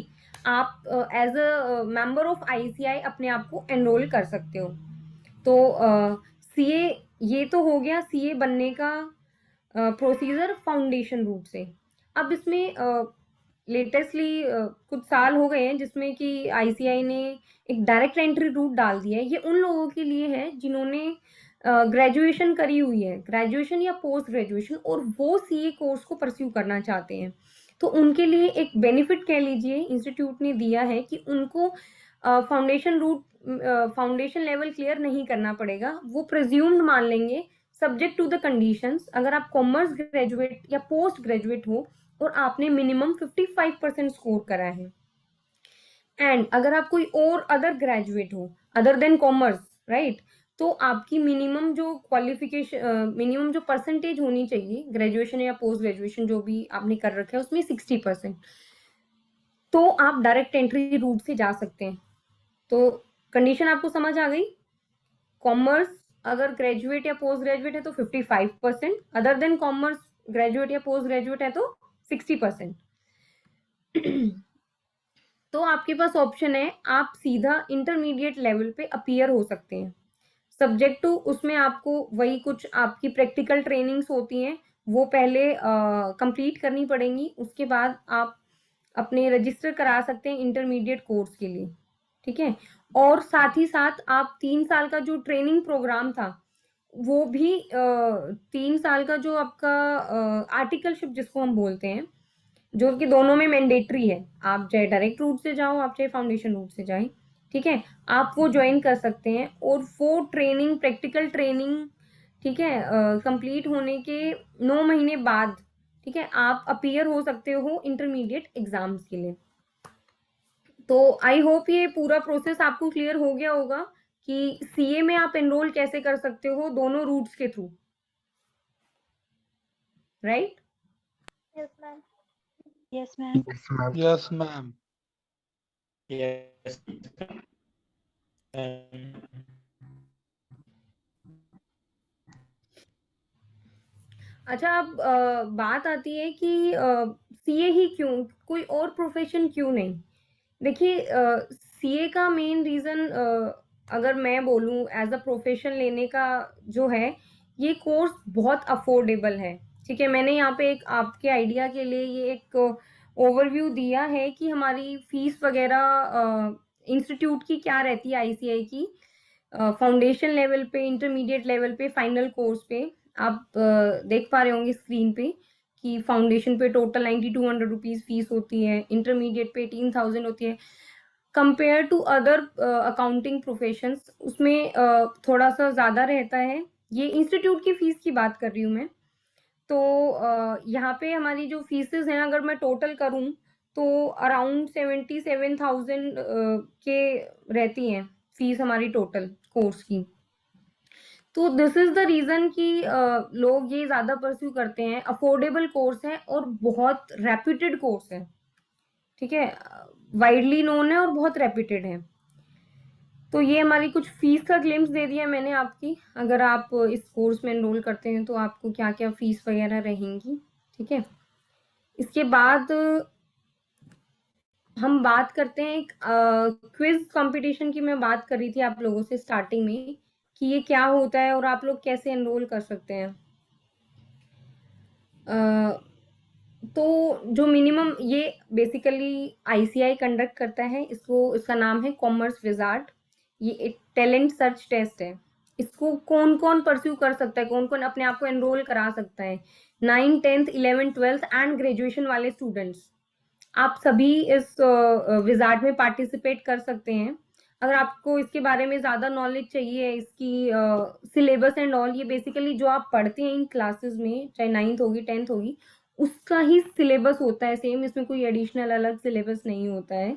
आप as a member of ICAI अपने आप को एनरोल कर सकते हो। तो सीए ये तो हो गया सीए बनने का प्रोसीजर फाउंडेशन रूट से। अब इसमें लेटेस्टली कुछ साल हो गए हैं जिसमें कि आईसीआई ने एक डायरेक्ट एंट्री रूट डाल दिया है। ये उन लोगों के लिए है जिन्होंने ग्रेजुएशन करी हुई है, ग्रेजुएशन या पोस्ट ग्रेजुएशन, और वो सीए कोर्स को परस्यू करना चाहते हैं। तो उनके लिए एक बेनिफिट कह लीजिए इंस्टीट्यूट ने दिया है कि उनको foundation route foundation level clear नहीं करना पड़ेगा, वो प्रिज्यूम्ड मान लेंगे सब्जेक्ट टू द कंडीशंस। अगर आप कॉमर्स ग्रेजुएट या पोस्ट ग्रेजुएट हो और आपने मिनिमम 55% स्कोर करा है, एंड अगर आप कोई और अदर ग्रेजुएट हो अदर देन कॉमर्स, राइट, तो आपकी मिनिमम जो क्वालिफिकेशन मिनिमम जो परसेंटेज होनी चाहिए ग्रेजुएशन या पोस्ट ग्रेजुएशन जो भी आपने कर रखा है उसमें 60%, तो आप डायरेक्ट एंट्री रूट से जा सकते हैं। तो कंडीशन आपको समझ आ गई। कॉमर्स अगर ग्रेजुएट या पोस्ट ग्रेजुएट है तो 55%, अदर देन कॉमर्स ग्रेजुएट या पोस्ट ग्रेजुएट है तो 60%। तो आपके पास ऑप्शन है, आप सीधा इंटरमीडिएट लेवल पे अपीयर हो सकते हैं, सब्जेक्ट टू उसमें आपको वही कुछ आपकी प्रैक्टिकल ट्रेनिंग्स होती हैं वो पहले कंप्लीट करनी पड़ेंगी, उसके बाद आप अपने रजिस्टर करा सकते हैं इंटरमीडिएट कोर्स के लिए, ठीक है। और साथ ही साथ आप 3 साल का जो ट्रेनिंग प्रोग्राम था वो भी 3 साल का जो आपका आर्टिकलशिप जिसको हम बोलते हैं, जो कि दोनों में मैंडेटरी है, आप चाहे डायरेक्ट रूट से जाओ आप चाहे फाउंडेशन रूट से जाए, ठीक है, आप वो ज्वाइन कर सकते हैं। और वो ट्रेनिंग प्रैक्टिकल ट्रेनिंग, ठीक है, कंप्लीट होने के 9 महीने बाद, ठीक है, आप अपीयर हो सकते हो इंटरमीडिएट एग्जाम्स के लिए। तो आई होप ये पूरा प्रोसेस आपको क्लियर हो गया होगा कि सीए में आप एनरोल कैसे कर सकते हो दोनों रूट्स के through, right? Yes, ma'am. Yes, ma'am. Yes, ma'am. Yes. अच्छा, अब बात आती है कि सीए ही क्यों, कोई और प्रोफेशन क्यों नहीं? देखिए, सीए का मेन रीज़न अगर मैं बोलूँ एज अ प्रोफेशन लेने का जो है, ये कोर्स बहुत अफोर्डेबल है, ठीक है। मैंने यहाँ पे एक आपके आइडिया के लिए ये एक ओवरव्यू दिया है कि हमारी फीस वगैरह इंस्टीट्यूट की क्या रहती है आईसीआई की, फाउंडेशन लेवल पे, इंटरमीडिएट लेवल पे, फाइनल कोर्स पे। आप देख पा रहे होंगे स्क्रीन पे कि फाउंडेशन पे टोटल 9200 रुपीज फीस होती है, इंटरमीडिएट पे 18,000 होती है। Compare to other accounting professions उसमें थोड़ा सा ज़्यादा रहता है। ये इंस्टीट्यूट की फीस की बात कर रही हूँ मैं। तो यहाँ पे हमारी जो फीसेस हैं अगर मैं टोटल करूँ तो अराउंड 77,000 के रहती हैं फीस हमारी टोटल कोर्स की। तो दिस इज द रीजन कि लोग ये ज्यादा परस्यू करते हैं, अफोर्डेबल कोर्स है और बहुत रेप्यूटेड कोर्स है, ठीक है, वाइडली नोन है और बहुत रेप्यूटेड है। तो ये हमारी कुछ फीस का ग्लिम्स दे दिया मैंने आपकी, अगर आप इस कोर्स में एनरोल करते हैं तो आपको क्या क्या फीस वगैरह रहेंगी, ठीक है। इसके बाद हम बात करते हैं एक क्विज कंपटीशन की मैं बात कर रही थी आप लोगों से स्टार्टिंग में कि ये क्या होता है और आप लोग कैसे एनरोल कर सकते हैं। तो जो मिनिमम ये बेसिकली आईसीआई कंडक्ट करता है, इसका नाम है कॉमर्स विजार्ड। ये एक टैलेंट सर्च टेस्ट है, इसको कौन कौन परस्यू कर सकता है, कौन कौन अपने आप को एनरोल करा सकता है, 9th 10th 11th 12th and graduation वाले स्टूडेंट्स, आप सभी इस विजार्ड में पार्टिसिपेट कर सकते हैं। अगर आपको इसके बारे में ज़्यादा नॉलेज चाहिए, इसकी सिलेबस एंड ऑल, ये बेसिकली जो आप पढ़ते हैं इन क्लासेस में, चाहे 9th होगी 10th होगी, उसका ही सिलेबस होता है सेम, इसमें कोई एडिशनल अलग सिलेबस नहीं होता है।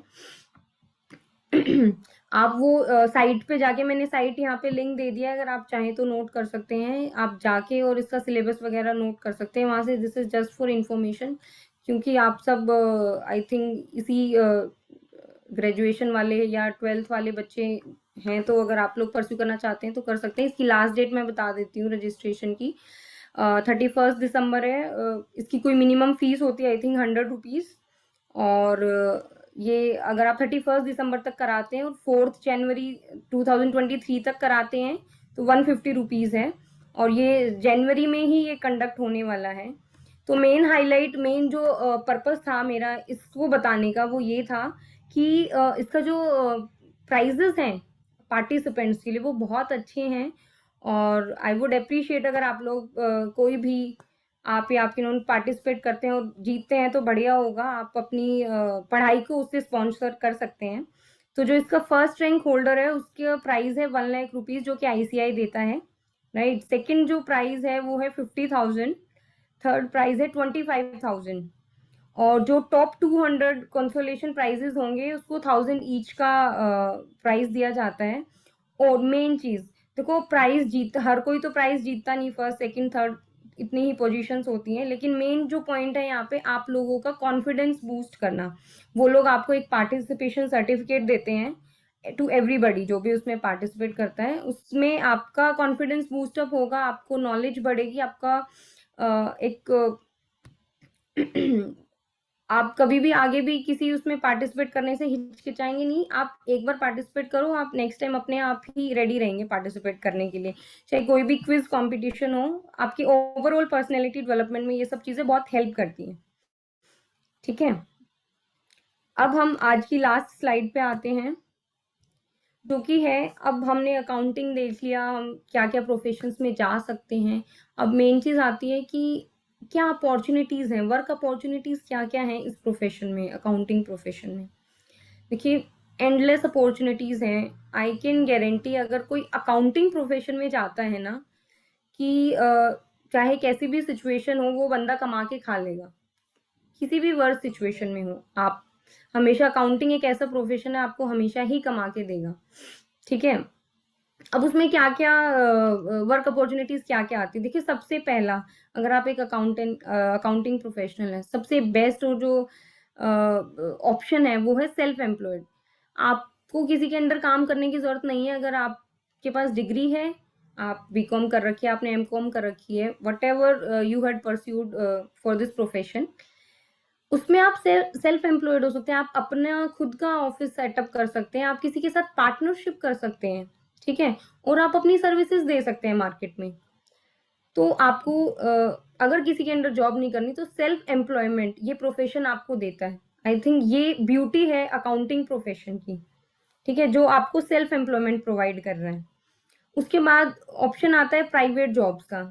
आप वो साइट पे जाके, मैंने साइट यहाँ पे लिंक दे दिया है, अगर आप चाहें तो नोट कर सकते हैं, आप जाके और इसका सिलेबस वगैरह नोट कर सकते हैं वहाँ से। This is just for information, क्योंकि आप सब आई थिंक इसी ग्रेजुएशन वाले या 12th वाले बच्चे हैं, तो अगर आप लोग परस्यू करना चाहते हैं तो कर सकते हैं। इसकी लास्ट डेट मैं बता देती हूँ रजिस्ट्रेशन की, 31 दिसंबर है। इसकी कोई मिनिमम फीस होती है आई थिंक 100 रुपीज़, और ये अगर आप 31 दिसंबर तक कराते हैं और 4 जनवरी 2023 तक कराते हैं तो 150 रुपीज़ है, और ये जनवरी में ही ये कंडक्ट होने वाला है। तो मेन हाईलाइट, मेन जो पर्पस था मेरा इसको बताने का, वो ये था कि इसका जो प्राइजेस हैं पार्टिसिपेंट्स के लिए वो बहुत अच्छे हैं, और आई वुड अप्रिशिएट अगर आप लोग कोई भी आप या आपके नोन पार्टिसिपेट करते हैं और जीतते हैं तो बढ़िया होगा, आप अपनी पढ़ाई को उससे स्पॉन्सर कर सकते हैं। तो जो इसका फर्स्ट रैंक होल्डर है उसका प्राइस है 1 लाख रुपीज़, जो कि ICI देता है, राइट। सेकंड जो प्राइस है वो है 50,000, थर्ड प्राइस है 25,000, और जो टॉप 200 कंसोलेशन प्राइजेस होंगे उसको 1000 ईच का प्राइस दिया जाता है। और मेन चीज देखो, प्राइस जीत, हर कोई तो प्राइस जीतता नहीं, फर्स्ट सेकंड थर्ड इतनी ही पोजीशंस होती हैं, लेकिन मेन जो पॉइंट है यहाँ पे आप लोगों का कॉन्फिडेंस बूस्ट करना। वो लोग आपको एक पार्टिसिपेशन सर्टिफिकेट देते हैं टू एवरीबडी, जो भी उसमें पार्टिसिपेट करता है, उसमें आपका कॉन्फिडेंस बूस्टअप होगा, आपको नॉलेज बढ़ेगी, आपका एक आप कभी भी आगे भी किसी उसमें पार्टिसिपेट करने से हिचकिचाएंगे नहीं। आप एक बार पार्टिसिपेट करो, आप नेक्स्ट टाइम अपने आप ही रेडी रहेंगे पार्टिसिपेट करने के लिए। चाहे कोई भी क्विज कंपटीशन हो, आपकी ओवरऑल पर्सनैलिटी डेवलपमेंट में ये सब चीजें बहुत हेल्प करती हैं, ठीक है। अब हम आज की लास्ट स्लाइड पे आते हैं, जो कि है, अब हमने अकाउंटिंग देख लिया, हम क्या क्या प्रोफेशंस में जा सकते हैं। अब मेन चीज आती है कि क्या अपॉर्चुनिटीज हैं, वर्क अपॉर्चुनिटीज क्या क्या हैं इस प्रोफेशन में, अकाउंटिंग प्रोफेशन में। देखिए, एंडलेस अपॉर्चुनिटीज हैं। आई कैन गारंटी, अगर कोई अकाउंटिंग प्रोफेशन में जाता है ना, कि चाहे कैसी भी सिचुएशन हो वो बंदा कमा के खा लेगा, किसी भी वर्स्ट सिचुएशन में हो आप, हमेशा अकाउंटिंग एक ऐसा प्रोफेशन है आपको हमेशा ही कमा के देगा, ठीक है। अब उसमें क्या क्या वर्क अपॉर्चुनिटीज क्या क्या आती है, देखिए सबसे पहला, अगर आप एक अकाउंटिंग प्रोफेशनल है, सबसे बेस्ट और जो ऑप्शन है वो है सेल्फ एम्प्लॉयड। आपको किसी के अंडर काम करने की जरूरत नहीं है। अगर आपके पास डिग्री है, आप BCom कर रखी है, आपने MCom कर रखी है, whatever you had pursued for this profession, उसमें आप सेल्फ एम्प्लॉयड हो सकते हैं। आप अपना खुद का ऑफिस सेटअप कर सकते हैं, आप किसी के साथ पार्टनरशिप कर सकते हैं, ठीक है, और आप अपनी सर्विसेज दे सकते हैं मार्केट में। तो आपको अगर किसी के अंडर जॉब नहीं करनी तो सेल्फ एम्प्लॉयमेंट ये प्रोफेशन आपको देता है। आई थिंक ये ब्यूटी है अकाउंटिंग प्रोफेशन की, ठीक है, जो आपको सेल्फ एम्प्लॉयमेंट प्रोवाइड कर रहा है। उसके बाद ऑप्शन आता है प्राइवेट जॉब्स का।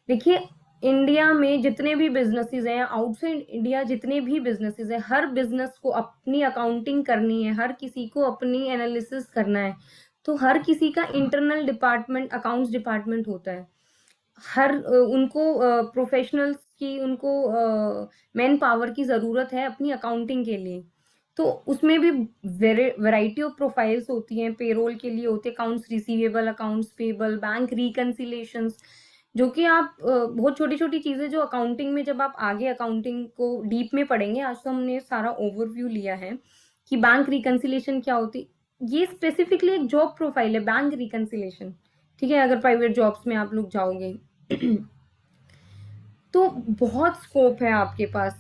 देखिए, इंडिया में जितने भी बिजनेसेस हैं, आउटसाइड इंडिया जितने भी बिजनेसेस हैं, हर बिजनेस को अपनी अकाउंटिंग करनी है, हर किसी को अपनी एनालिसिस करना है, तो हर किसी का इंटरनल डिपार्टमेंट, अकाउंट्स डिपार्टमेंट होता है। हर उनको प्रोफेशनल्स की, उनको मैन पावर की जरूरत है अपनी अकाउंटिंग के लिए। तो उसमें भी वैरायटी ऑफ प्रोफाइल्स होती हैं, पेरोल के लिए होते हैं accounts receivable, accounts payable, bank reconciliations, जो कि आप बहुत छोटी छोटी चीजें जो अकाउंटिंग में, जब आप आगे अकाउंटिंग को डीप में पढ़ेंगे, आज तो हमने सारा ओवरव्यू लिया है कि बैंक रिकंसिलेशन क्या होती, ये स्पेसिफिकली एक जॉब प्रोफाइल है बैंक रिकंसिलेशन, ठीक है, अगर प्राइवेट जॉब्स में आप लोग जाओगे तो बहुत स्कोप है आपके पास,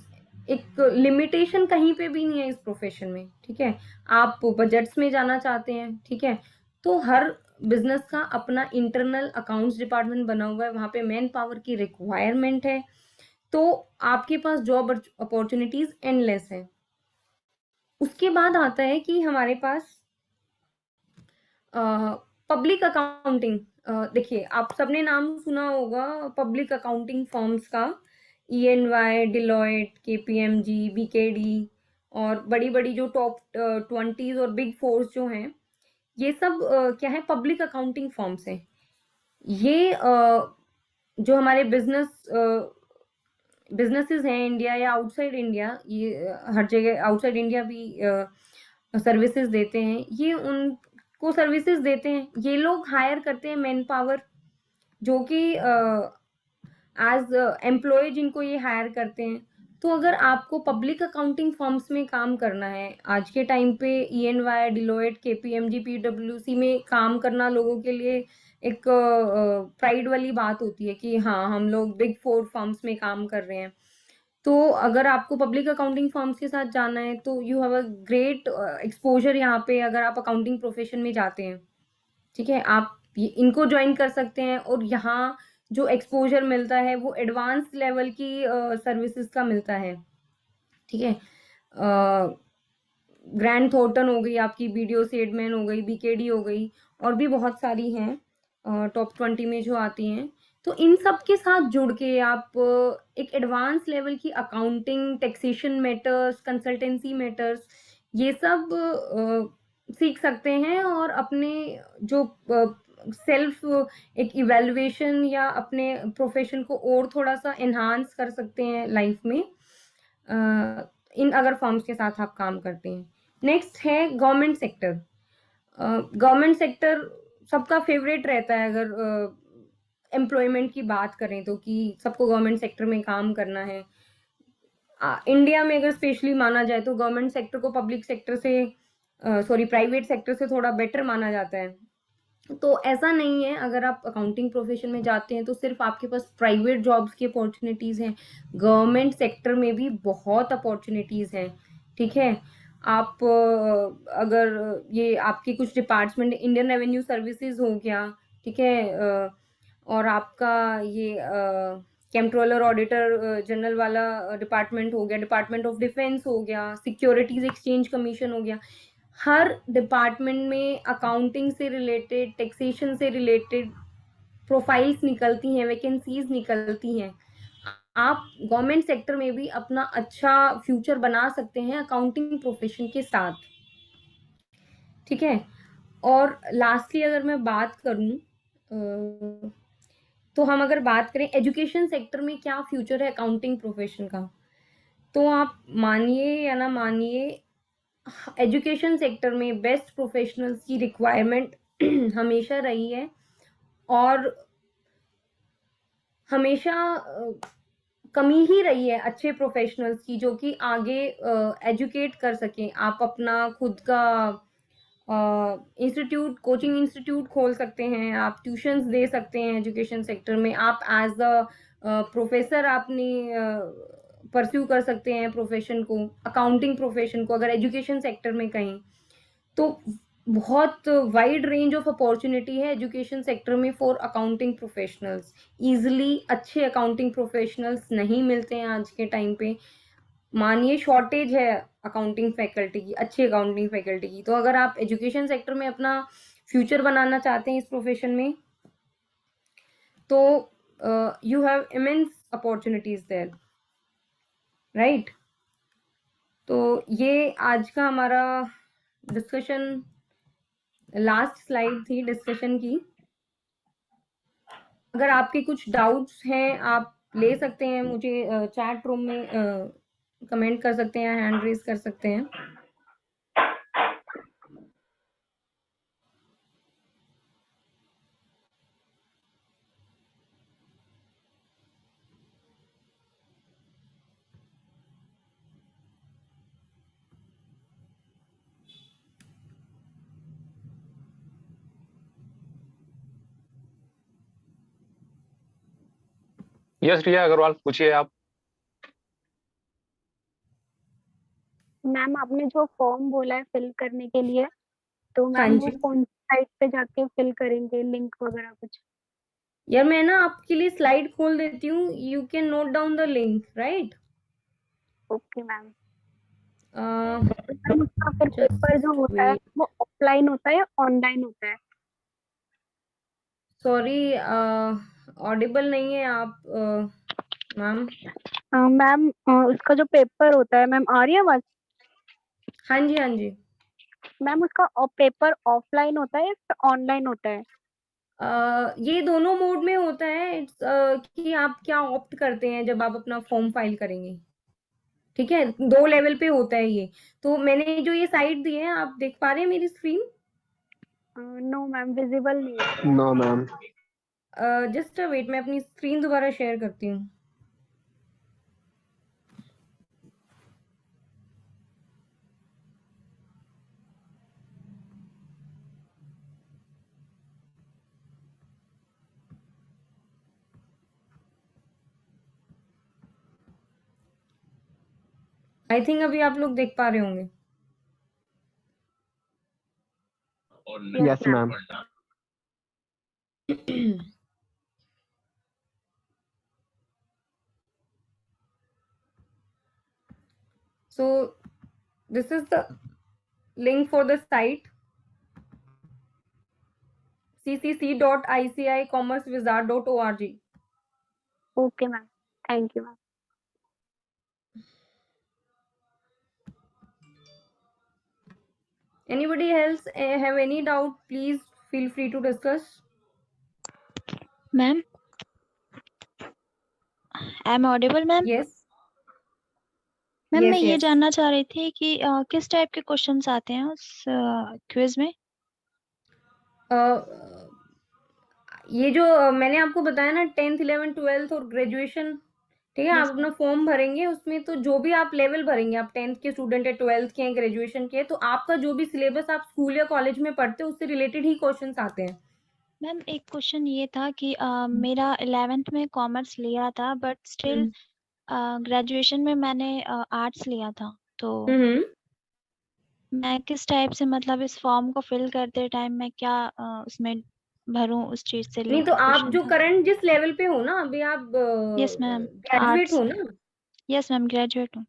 एक लिमिटेशन कहीं पे भी नहीं है इस प्रोफेशन में, ठीक है। आप बजट्स में जाना चाहते हैं, ठीक है, तो हर बिजनेस का अपना इंटरनल अकाउंट्स डिपार्टमेंट बना हुआ है, वहां पे मैन पावर की रिक्वायरमेंट है, तो आपके पास जॉब अपॉर्चुनिटीज एंडलेस है। उसके बाद आता है कि हमारे पास पब्लिक अकाउंटिंग। देखिए, आप सबने नाम सुना होगा पब्लिक अकाउंटिंग फर्म्स का, EY, डिलॉयट, KPMG, BKD, और बड़ी बड़ी जो टॉप 20s और बिग 4s जो हैं, ये सब क्या है, पब्लिक अकाउंटिंग फॉर्म्स हैं। ये जो हमारे बिजनेसेस हैं इंडिया या आउटसाइड इंडिया, ये हर जगह आउटसाइड इंडिया भी सर्विसेज देते हैं, ये उनको सर्विसेज देते हैं। ये लोग हायर करते हैं मैन पावर, जो कि एज एम्प्लॉय जिनको ये हायर करते हैं। तो अगर आपको पब्लिक अकाउंटिंग फर्म्स में काम करना है आज के टाइम पे, EY, डिलोइट, KPMG, PwC में काम करना लोगों के लिए एक प्राइड वाली बात होती है कि हाँ, हम लोग बिग 4 फर्म्स में काम कर रहे हैं। तो अगर आपको पब्लिक अकाउंटिंग फर्म्स के साथ जाना है तो you have a great exposure यहाँ पे, अगर आप अकाउंटिंग प्रोफेशन में जाते हैं। ठीक है, आप इनको ज्वाइन कर सकते हैं, और यहाँ जो एक्सपोजर मिलता है वो एडवांस लेवल की सर्विसेज का मिलता है। ठीक है, ग्रैंड थॉर्टन हो गई आपकी, BDO सेडमैन हो गई, BKD हो गई, और भी बहुत सारी हैं टॉप 20 में जो आती हैं। तो इन सब के साथ जुड़ के आप एक एडवांस लेवल की accounting, taxation matters, consultancy matters, ये सब सीख सकते हैं, और अपने जो सेल्फ एक इवैल्यूएशन या अपने प्रोफेशन को और थोड़ा सा एनहांस कर सकते हैं लाइफ में, इन अगर फर्म्स के साथ आप काम करते हैं। नेक्स्ट है गवर्नमेंट सेक्टर। गवर्नमेंट सेक्टर सबका फेवरेट रहता है अगर एम्प्लॉयमेंट की बात करें तो, कि सबको गवर्नमेंट सेक्टर में काम करना है। इंडिया में अगर स्पेशली माना जाए तो गवर्नमेंट सेक्टर को पब्लिक सेक्टर से प्राइवेट सेक्टर से थोड़ा बेटर माना जाता है। तो ऐसा नहीं है, अगर आप अकाउंटिंग प्रोफेशन में जाते हैं तो सिर्फ आपके पास प्राइवेट जॉब्स की अपॉर्चुनिटीज हैं, गवर्नमेंट सेक्टर में भी बहुत अपॉर्चुनिटीज हैं। ठीक है, आप अगर ये आपके कुछ डिपार्टमेंट, इंडियन रेवेन्यू सर्विसेज हो गया, ठीक है, और आपका ये कंट्रोलर ऑडिटर जनरल वाला डिपार्टमेंट हो गया, डिपार्टमेंट ऑफ डिफेंस हो गया, सिक्योरिटीज एक्सचेंज कमीशन हो गया, हर डिपार्टमेंट में अकाउंटिंग से रिलेटेड, टैक्सेशन से रिलेटेड प्रोफाइल्स निकलती हैं, वैकेंसीज निकलती हैं। आप गवर्नमेंट सेक्टर में भी अपना अच्छा फ्यूचर बना सकते हैं अकाउंटिंग प्रोफेशन के साथ। ठीक है, और लास्टली अगर मैं बात करूं तो हम अगर बात करें एजुकेशन सेक्टर में क्या फ्यूचर है अकाउंटिंग प्रोफेशन का, तो आप मानिए या ना मानिए, एजुकेशन सेक्टर में बेस्ट प्रोफेशनल्स की रिक्वायरमेंट हमेशा रही है, और हमेशा कमी ही रही है अच्छे प्रोफेशनल्स की, जो कि आगे एजुकेट कर सकें। आप अपना खुद का इंस्टीट्यूट, कोचिंग इंस्टीट्यूट खोल सकते हैं, आप ट्यूशंस दे सकते हैं एजुकेशन सेक्टर में, आप एज अ प्रोफेसर आपने परस्यू कर सकते हैं प्रोफेशन को, अकाउंटिंग प्रोफेशन को, अगर एजुकेशन सेक्टर में कहीं। तो बहुत वाइड रेंज ऑफ अपॉर्चुनिटी है एजुकेशन सेक्टर में फॉर अकाउंटिंग प्रोफेशनल्स। ईजिली अच्छे अकाउंटिंग प्रोफेशनल्स नहीं मिलते हैं आज के टाइम पे, मानिए शॉर्टेज है अकाउंटिंग फैकल्टी की, अच्छी अकाउंटिंग फैकल्टी की। तो अगर आप एजुकेशन सेक्टर में अपना फ्यूचर बनाना चाहते हैं इस प्रोफेशन में, तो you have immense opportunities there, right. तो ये आज का हमारा डिस्कशन, लास्ट स्लाइड थी डिस्कशन की। अगर आपके कुछ डाउट्स हैं आप ले सकते हैं, मुझे चैट रूम में कमेंट कर सकते हैं, हैंड रेज कर सकते हैं। यस रिया अग्रवाल, पूछिए आप। मैम आपने जो फॉर्म बोला है फिल करने के लिए, तो हाँ मैम वो जी, कौन सी साइट पे जाके फिल करेंगे, लिंक वगैरह कुछ? यार मैं ना आपके लिए स्लाइड खोल देती हूँ, you can note down the link, right. Okay ma'am. उसका फिर पेपर जो होता है वो ऑफलाइन होता है या ऑनलाइन होता है? सॉरी, ऑडिबल नहीं है आप मैम। मैम उसका जो पेपर होता है, मैम आ रही है आवाज? हाँ जी, हाँ जी। मैम उसका पेपर ऑफलाइन होता है या ऑनलाइन होता है? ये दोनों मोड में होता है। इट्स कि आप क्या ऑप्ट करते हैं जब आप अपना फॉर्म फाइल करेंगे। ठीक है, 2 लेवल पे होता है ये। तो मैंने जो ये साइट दी है, आप देख पा रहे हैं मेरी स्क्रीन? नो मैम, विजिबल नहीं है। No ma'am. जस्ट वेट, मैं अपनी स्क्रीन दोबारा शेयर करती हूँ। आई थिंक अभी आप लोग देख पा रहे होंगे। Yes ma'am. So this is the link for the site ccc.icicommercewizard.org. Okay ma'am, thank you ma'am. Anybody else have any doubt? Please feel free to discuss. Ma'am, I am audible ma'am? Yes. Ma'am, मैं Yes, ये yes. जानना चाह रही थी कि किस टाइप के क्वेश्चंस आते हैं उस क्विज में? ये जो मैंने आपको बताया ना 10th 11th 12th और ग्रेजुएशन, ठीक है, Yes, आप अपना फॉर्म भरेंगे, उसमें तो जो भी आप लेवल भरेंगे, आप 10th के स्टूडेंट है, 12th के हैं, ग्रेजुएशन के, तो आपका जो भी सिलेबस आप स्कूल या कॉलेज में पढ़ते हो उससे रिलेटेड ही क्वेश्चंस आते हैं। मैम, एक क्वेश्चन ये था कि मेरा 11th में कॉमर्स लिया था, बट स्टिल ग्रेजुएशन में मैंने आर्ट्स लिया था, तो मैं किस टाइप से, मतलब इस फॉर्म को फिल करते टाइम मैं क्या उसमें भरूं, उस चीज से नहीं, तो रिलेटेड आप क्वेश्चन जो था। करंट जिस लेवल पे हो ना, अभी आप यस मैम, ग्रेजुएट हो ना? यस मैम, ग्रेजुएट हूँ।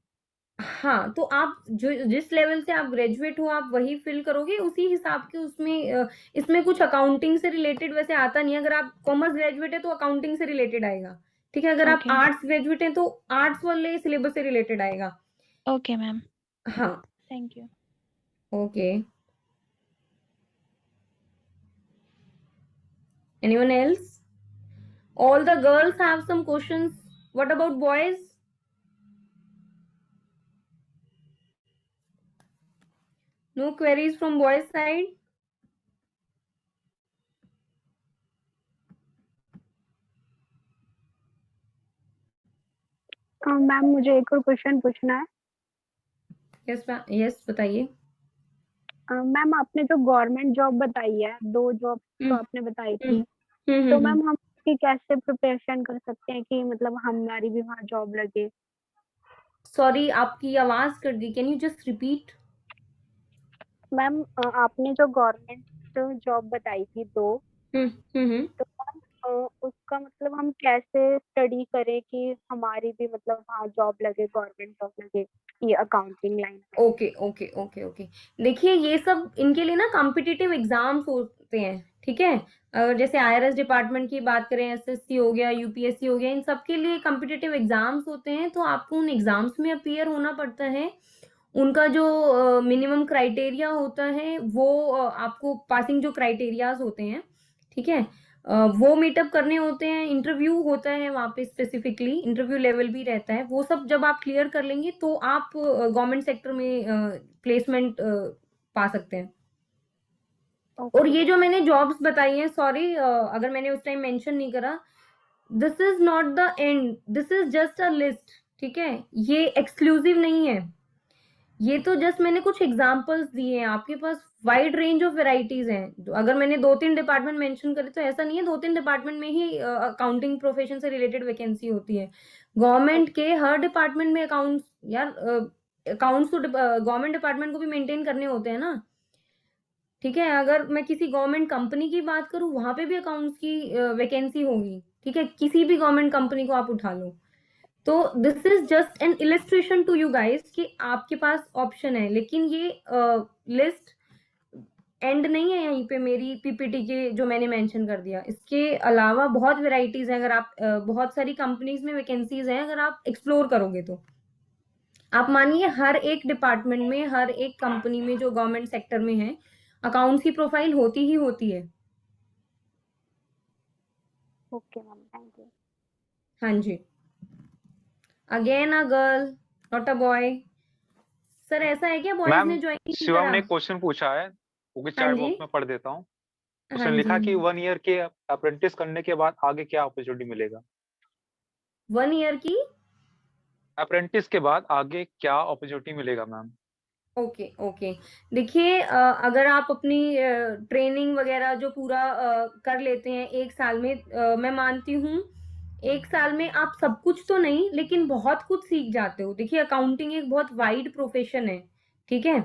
हाँ, तो आप जो जिस लेवल से आप ग्रेजुएट हो आप वही फिल करोगे, उसी हिसाब के उसमें इसमें कुछ अकाउंटिंग से रिलेटेड वैसे आता नहीं है। अगर आप कॉमर्स ग्रेजुएट है तो अकाउंटिंग से रिलेटेड आएगा, ठीक है। अगर आप Okay. आर्ट्स ग्रेजुएट है तो आर्ट्स वाले सिलेबस से रिलेटेड आएगा। ओके मैम, हाँ, thank you. Okay. Anyone else? All the girls have some questions. What about boys? No queries from boys side? Ma'am, मुझे एक और क्वेश्चन पूछना है। यस मैम, यस बताइए। मैम, आपने जो गवर्नमेंट जॉब बताई है, 2 जॉब तो आपने बताई थी, तो मैम हम इसकी कैसे प्रिपरेशन कर सकते हैं कि मतलब हमारी भी वहाँ जॉब लगे? सॉरी, आपकी आवाज कट गई, can you just repeat? Ma'am, आपने जो गवर्नमेंट जॉब बताई थी 2, तो मैम उसका मतलब हम कैसे स्टडी करें कि हमारी भी मतलब वहाँ जॉब लगे, गवर्नमेंट जॉब लगे, ये अकाउंटिंग लाइन में? Okay okay okay okay. देखिए, ये सब इनके लिए ना कॉम्पिटिटिव एग्जाम्स होते हैं, ठीक है। अगर जैसे IRS डिपार्टमेंट की बात करें, SSC हो गया, UPSC हो गया, इन सब के लिए कॉम्पिटिटिव एग्जाम्स होते हैं, तो आपको उन एग्जाम्स में अपीयर होना पड़ता है। उनका जो मिनिमम क्राइटेरिया होता है वो आपको पासिंग जो क्राइटेरियाज होते हैं, ठीक है, वो मीटअप करने होते हैं। इंटरव्यू होता है वहाँ पे, स्पेसिफिकली इंटरव्यू लेवल भी रहता है। वो सब जब आप क्लियर कर लेंगे तो आप गवर्नमेंट सेक्टर में प्लेसमेंट पा सकते हैं। और ये जो मैंने जॉब्स बताई हैं, सॉरी अगर मैंने उस टाइम मेंशन नहीं करा, this is not the end, this is just a list, ठीक है। ये एक्सक्लूसिव नहीं है, ये तो जस्ट मैंने कुछ एग्जांपल्स दिए हैं। आपके पास वाइड रेंज ऑफ वेराइटीज हैं। अगर मैंने 2-3 डिपार्टमेंट मेंशन करे तो ऐसा नहीं है 2-3 डिपार्टमेंट में ही अकाउंटिंग प्रोफेशन से रिलेटेड वैकेंसी होती है। गवर्नमेंट के हर डिपार्टमेंट में अकाउंट्स, यार अकाउंट्स तो गवर्नमेंट डिपार्टमेंट को भी मेंटेन करने होते हैं ना, ठीक है। अगर मैं किसी गवर्नमेंट कंपनी की बात करूं, वहां पे भी अकाउंट्स की वैकेंसी होगी, ठीक है। किसी भी गवर्नमेंट कंपनी को आप उठा लो। तो this is just an illustration to you guys कि आपके पास ऑप्शन है, लेकिन ये लिस्ट एंड नहीं है यहीं पे मेरी PPT के जो मैंने मेंशन कर दिया। इसके अलावा बहुत वेराइटीज हैं। अगर आप बहुत सारी कंपनीज में वैकेंसीज हैं, अगर आप एक्सप्लोर करोगे तो आप मानिए हर एक डिपार्टमेंट में, हर एक कंपनी में जो गवर्नमेंट सेक्टर में है, अकाउंट्स की प्रोफाइल होती ही होती है। Okay ma'am, thank you. हाँ जी। Again a girl not a boy. Sir ऐसा है क्या बॉयज ने मैम ज्वाइन नहीं शिवम करा? ने क्वेश्चन पूछा है, वो हाँ चैट जी, बॉक्स में पढ़ देता हूँ। हाँ उसने लिखा जी। कि 1 ईयर के अप्रेंटिस करने के बाद आगे क्या अपॉर्चुनिटी मिलेगा? 1 ईयर की अप्रेंटिस के बाद आगे क्या अपॉर्चुनिटी मिलेगा मैम? Okay okay. देखिए अगर आप अपनी ट्रेनिंग वगैरह जो पूरा कर लेते हैं 1 साल में, मैं मानती हूँ 1 साल में आप सब कुछ तो नहीं लेकिन बहुत कुछ सीख जाते हो। देखिए अकाउंटिंग एक बहुत वाइड प्रोफेशन है, ठीक है?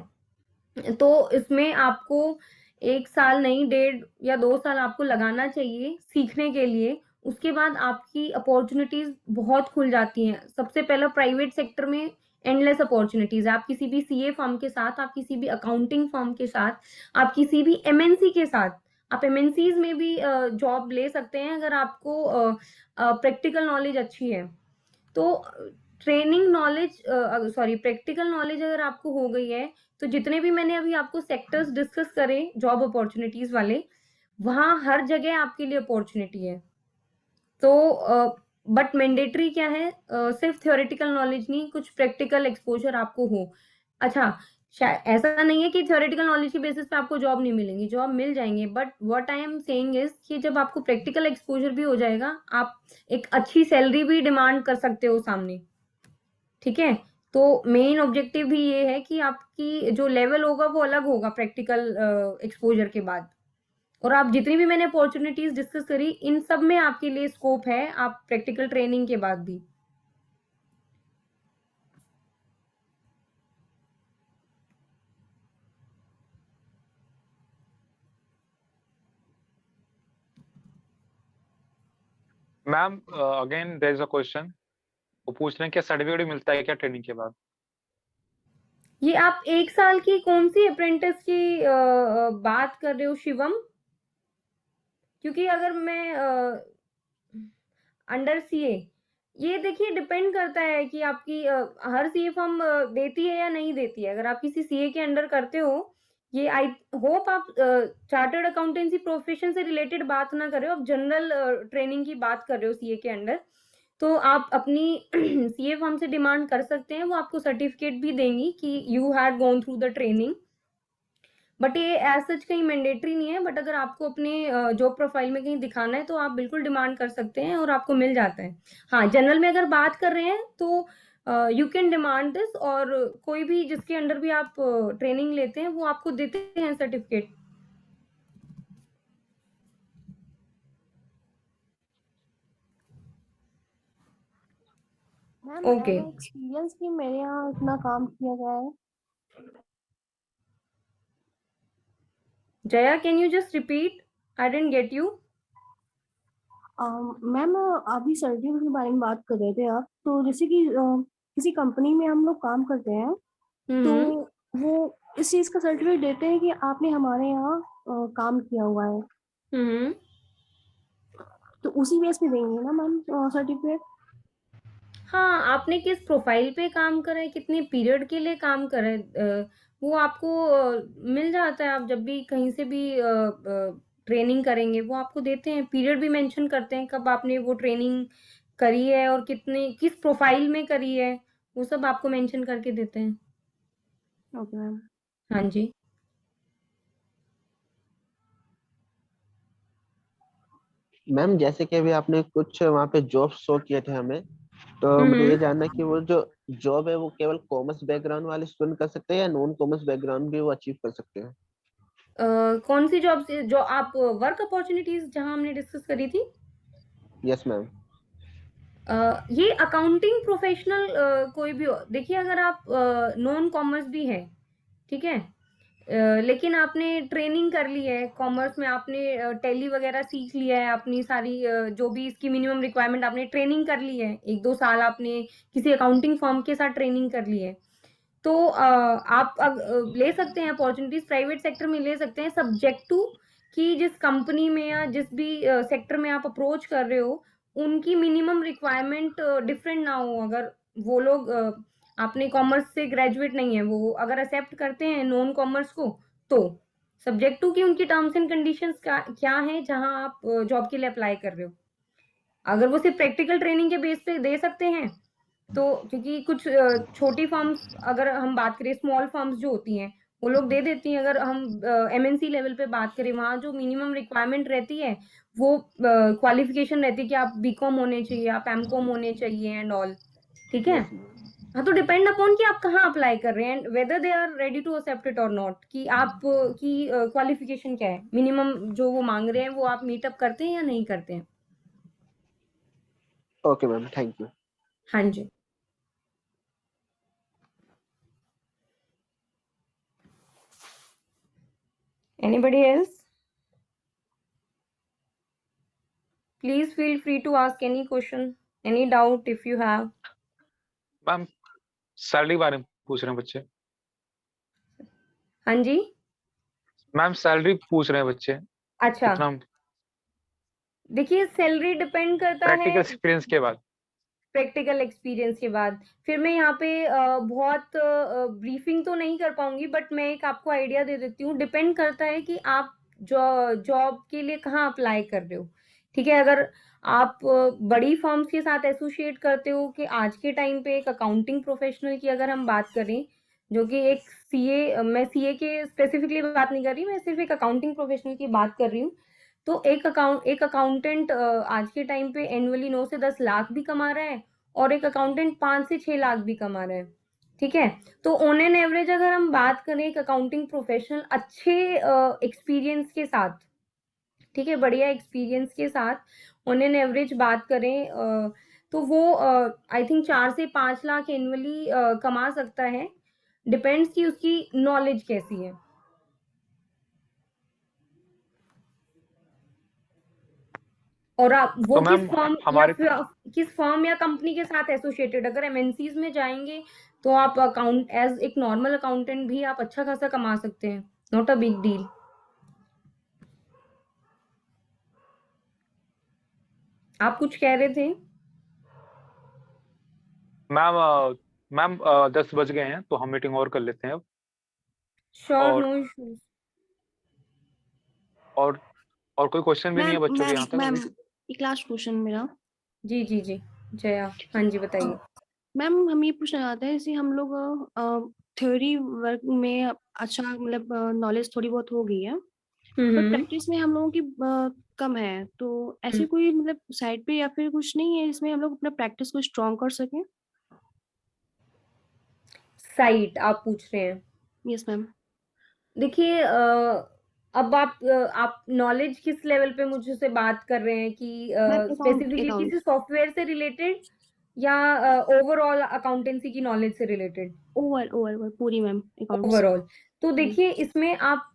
तो इसमें आपको 1 साल नहीं 1.5 या 2 साल आपको लगाना चाहिए सीखने के लिए। उसके बाद आपकी अपॉर्चुनिटीज बहुत खुल जाती हैं। सबसे पहला प्राइवेट सेक्टर में एंडलेस अपॉर्चुनिटीज है। आप किसी भी सीए फर्म के साथ, आप किसी भी अकाउंटिंग फर्म के साथ, आप किसी भी एमएनसी के साथ, आप एमएनसीज में भी जॉब ले सकते हैं अगर आपको प्रैक्टिकल नॉलेज अच्छी है। तो training knowledge sorry practical knowledge अगर आपको हो गई है, तो जितने भी मैंने अभी आपको सेक्टर्स डिस्कस करे जॉब अपॉर्चुनिटीज वाले, वहां हर जगह आपके लिए अपॉर्चुनिटी है। तो बट मैंडेटरी क्या है, सिर्फ थ्योरेटिकल नॉलेज नहीं, कुछ प्रैक्टिकल एक्सपोजर आपको हो। अच्छा, ऐसा नहीं है कि थ्योरेटिकल नॉलेज की बेसिस पे आपको जॉब नहीं मिलेंगी, जॉब मिल जाएंगे, but what I am saying is कि जब आपको प्रैक्टिकल एक्सपोजर भी हो जाएगा, आप एक अच्छी सैलरी भी डिमांड कर सकते हो सामने, ठीक है? तो मेन ऑब्जेक्टिव भी ये है कि आपकी जो लेवल होगा वो अलग होगा प्रैक्टिकल एक्सपोजर के बाद। और आप जितनी भी मैंने अपॉर्चुनिटीज डिस्कस करी, इन सब में आपके लिए स्कोप है, आप प्रैक्टिकल ट्रेनिंग के बाद भी। Ma'am again there is a question, वो पूछ रहे हैं क्या सर्टिफिकेट भी मिलता है क्या ट्रेनिंग के बाद? ये आप 1 साल की कौन सी अप्रेंटिस की बात कर रहे हो शिवम? क्योंकि अगर मैं अंडर सीए, ये देखिए डिपेंड करता है कि आपकी हर सीए फर्म देती है या नहीं देती है। अगर आप किसी सीए के अंडर करते हो, ये आई होप आप चार्टर्ड अकाउंटेंसी प्रोफेशन से रिलेटेड बात ना कर रहे हो, आप जनरल ट्रेनिंग की बात कर रहे हो सीए के अंडर। तो आप अपनी सीए फर्म से डिमांड कर सकते हैं, वो आपको सर्टिफिकेट भी देंगी कि you had gone through the training. But ये एज सच कहीं मैंडेटरी नहीं है, बट अगर आपको अपने जॉब प्रोफाइल में कहीं दिखाना है तो आप बिल्कुल डिमांड कर सकते हैं और आपको मिल जाता है। हाँ, जनरल में अगर बात कर रहे हैं तो यू कैन डिमांड दिस, और कोई भी जिसके अंडर भी आप ट्रेनिंग लेते हैं वो आपको देते हैं सर्टिफिकेट। मैम ओके, एक्सपीरियंस कि मेरे यहाँ इतना काम किया गया है। Jaya can you just repeat, I didn't get you. Ma'am अभी सर्टिफिकेट के बारे में बात कर रहे थे आप, तो जैसे कि किसी कंपनी में हम लोग काम करते हैं तो वो इस चीज का सर्टिफिकेट देते हैं कि आपने हमारे यहाँ काम किया हुआ है, तो उसी बेस पे देंगे ना मैम सर्टिफिकेट? हाँ, आपने किस प्रोफाइल पे काम करा है, कितने पीरियड के लिए काम करा है, वो आपको मिल जाता है। आप जब भी कहीं से भी ट्रेनिंग करेंगे वो आपको देते हैं, पीरियड भी मेंशन करते हैं कब आपने वो ट्रेनिंग करी है और कितने किस प्रोफाइल में करी है, वो सब आपको मेंशन करके देते हैं। Okay ma'am. हाँ जी। मैम जैसे कि अभी आपने कुछ वहाँ पे जॉब शो किए थे हमें, तो मुझे ये जानना है कि वो जो जॉब है वो केवल कॉमर्स बैकग्राउंड वाले स्टूडेंट कर सकते हैं या नॉन कॉमर्स बैकग्राउंड भी वो अचीव कर सकते हैं? कौन सी जॉब जो आप वर्क अपॉर्चुनिटीज जहां हमने डिस्कस करी थी? Yes ma'am. ये अकाउंटिंग प्रोफेशनल कोई भी हो, देखिए अगर आप नॉन कॉमर्स भी है, ठीक है, लेकिन आपने ट्रेनिंग कर ली है कॉमर्स में, आपने टैली वगैरह सीख लिया है, अपनी सारी जो भी इसकी मिनिमम रिक्वायरमेंट आपने ट्रेनिंग कर ली है, 1-2 साल आपने किसी अकाउंटिंग फर्म के साथ ट्रेनिंग कर ली है, तो आप ले सकते हैं अपॉर्चुनिटीज, प्राइवेट सेक्टर में ले सकते हैं, सब्जेक्ट टू कि जिस कंपनी में या जिस भी सेक्टर में आप अप्रोच कर रहे हो उनकी मिनिमम रिक्वायरमेंट डिफरेंट ना हो। अगर वो लोग आपने कॉमर्स से ग्रेजुएट नहीं है, वो अगर एक्सेप्ट करते हैं नॉन कॉमर्स को, तो सब्जेक्ट टू कि उनकी टर्म्स एंड कंडीशंस क्या है जहां आप जॉब के लिए अप्लाई कर रहे हो। अगर वो सिर्फ प्रैक्टिकल ट्रेनिंग के बेस पे दे सकते हैं तो, क्योंकि कुछ छोटी फर्म्स, अगर हम बात करें स्मॉल फर्म्स जो होती हैं, वो लोग दे देती हैं। अगर हम एमएनसी लेवल पे बात करें, वहां जो मिनिमम रिक्वायरमेंट रहती है वो क्वालिफिकेशन रहती है कि आप बीकॉम होने चाहिए, आप एमकॉम होने चाहिए एंड ऑल, ठीक है। हाँ, तो डिपेंड अपॉन कि आप कहाँ अप्लाई कर रहे हैं, whether they are ready to accept it और नॉट, कि आप की क्वालिफिकेशन क्या है, मिनिमम जो वो मांग रहे हैं वो आप मीटअप करते हैं या नहीं करते हैं। Okay ma'am, thank you. हाँ जी। Anybody else? Please feel free to ask any question, any doubt if you have. Ma'am salary बारे में पूछ रहे हैं बच्चे। हाँ जी मैम सैलरी पूछ रहे हैं बच्चे। अच्छा, देखिए सैलरी डिपेंड करता प्रैक्टिकल है एक्सपीरियंस के बाद। प्रैक्टिकल एक्सपीरियंस के बाद। फिर मैं यहाँ पे बहुत ब्रीफिंग तो नहीं कर पाऊंगी, बट मैं एक आपको आइडिया दे देती हूँ। डिपेंड करता है कि आप जॉब के लिए कहाँ अप्लाई कर रहे हो, ठीक है। अगर आप बड़ी फर्म्स के साथ एसोसिएट करते हो, कि आज के टाइम पे एक अकाउंटिंग प्रोफेशनल की अगर हम बात करें, जो कि एक सीए, मैं सीए के स्पेसिफिकली बात नहीं कर रही, मैं सिर्फ एक अकाउंटिंग प्रोफेशनल की बात कर रही हूँ। तो एक अकाउंटेंट आज के टाइम पे एनुअली 9 से 10 लाख भी कमा रहा है, और एक अकाउंटेंट 5 से 6 लाख भी कमा रहा है, ठीक है। तो ऑन एन एवरेज अगर हम बात करें एक अकाउंटिंग प्रोफेशनल अच्छे एक्सपीरियंस के साथ, ठीक है, बढ़िया एक्सपीरियंस के साथ ऑन एन एवरेज बात करें तो वो आई थिंक 4 से 5 लाख एनुअली कमा सकता है। डिपेंड्स कि उसकी नॉलेज कैसी है। और आप वो तो किस मैम फर्म हमारे किस फर्म या कंपनी के साथ एसोसिएटेड। अगर एमएनसीज में जाएंगे तो आप अकाउंट एज एक नॉर्मल अकाउंटेंट भी आप अच्छा खासा कमा सकते हैं, नॉट अ बिग डील। आप कुछ कह रहे थे? मैम 10 बज गए हैं तो हम मीटिंग और कर लेते हैं अब। श्योर, और नो इश्यूज। और कोई क्वेश्चन भी नहीं है बच्चों के यहाँ तक? मैम एक लास्ट क्वेश्चन मेरा। जी जी जी जया, हाँ जी बताइए। मैम हम ये पूछना चाहते हैं, जैसे हम लोग थ्योरी वर्क में अच्छा मतलब नॉलेज थोड़ी बहुत हो गई है, पर प्रैक्टिस में हम लोगों की कम है, तो ऐसे कोई मतलब साइड पे या फिर कुछ नहीं है जिसमें हम लोग अपना प्रैक्टिस को स्ट्रॉन्ग कर सकें? साइट आप पूछ रहे हैं? Yes ma'am. देखिए अब आप नॉलेज किस लेवल पे मुझसे बात कर रहे हैं, कि स्पेसिफिकली किसी सॉफ्टवेयर से रिलेटेड या ओवरऑल अकाउंटेंसी की नॉलेज से रिलेटेड? ओवरऑल पूरी मैम, ओवरऑल। तो देखिए इसमें आप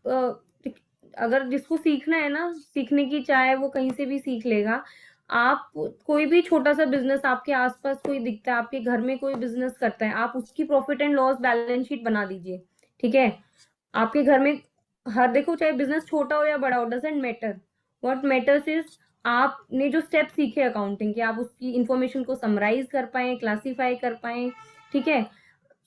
अगर जिसको सीखना है ना, सीखने की चाहे वो कहीं से भी सीख लेगा। आप कोई भी छोटा सा बिजनेस आपके आसपास कोई दिखता है, आपके घर में कोई बिजनेस करता है, आप उसकी profit and loss balance sheet बना दीजिए, ठीक है। आपके घर में हर देखो, चाहे बिजनेस छोटा हो या बड़ा हो, doesn't matter. What matters is आपने जो स्टेप सीखे अकाउंटिंग के, आप उसकी इंफॉर्मेशन को समराइज कर पाए, क्लासीफाई कर पाए, ठीक है।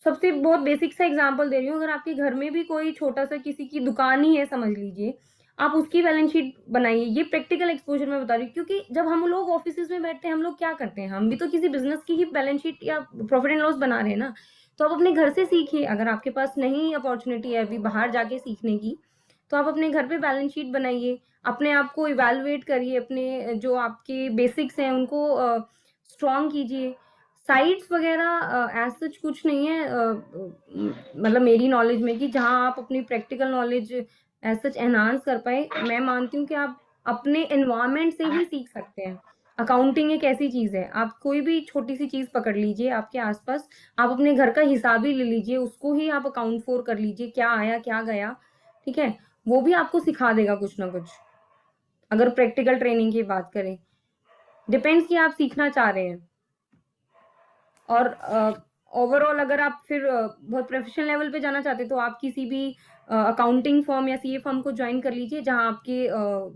सबसे बहुत बेसिक सा एग्जांपल दे रही हूँ। अगर आपके घर में भी कोई छोटा सा किसी की दुकान ही है समझ लीजिए, आप उसकी बैलेंस शीट बनाइए। ये प्रैक्टिकल एक्सपोजर में बता रही हूँ, क्योंकि जब हम लोग ऑफिस में बैठते हैं, हम लोग क्या करते हैं, हम भी तो किसी बिजनेस की ही बैलेंस शीट या प्रॉफिट एंड लॉस बना रहे हैं ना। तो आप अपने घर से सीखिए। अगर आपके पास नहीं अपॉर्चुनिटी है अभी बाहर जाके सीखने की, तो आप अपने घर पे बैलेंस शीट बनाइए, अपने आप को इवेलुएट करिए, अपने जो आपके बेसिक्स हैं उनको स्ट्रॉन्ग कीजिए। साइट्स वगैरह एज सच कुछ नहीं है, मतलब मेरी नॉलेज में, कि जहां आप अपनी practical knowledge as such enhance कर पाए। मैं मानती हूँ कि आप अपने एनवायरनमेंट से ही सीख सकते हैं। अकाउंटिंग एक ऐसी चीज है, आप कोई भी छोटी सी चीज पकड़ लीजिए आपके आसपास, आप अपने घर का हिसाब ही ले लीजिए, उसको ही आप अकाउंट फॉर कर लीजिए, क्या आया क्या गया, ठीक है। वो भी आपको सिखा देगा कुछ ना कुछ, अगर प्रैक्टिकल ट्रेनिंग की बात करें। डिपेंड्स कि आप सीखना चाह रहे हैं। और ओवरऑल अगर आप फिर बहुत प्रोफेशनल लेवल पे जाना चाहते हैं, तो आप किसी भी अकाउंटिंग फर्म या सीए फर्म को ज्वाइन कर लीजिए, जहां आपके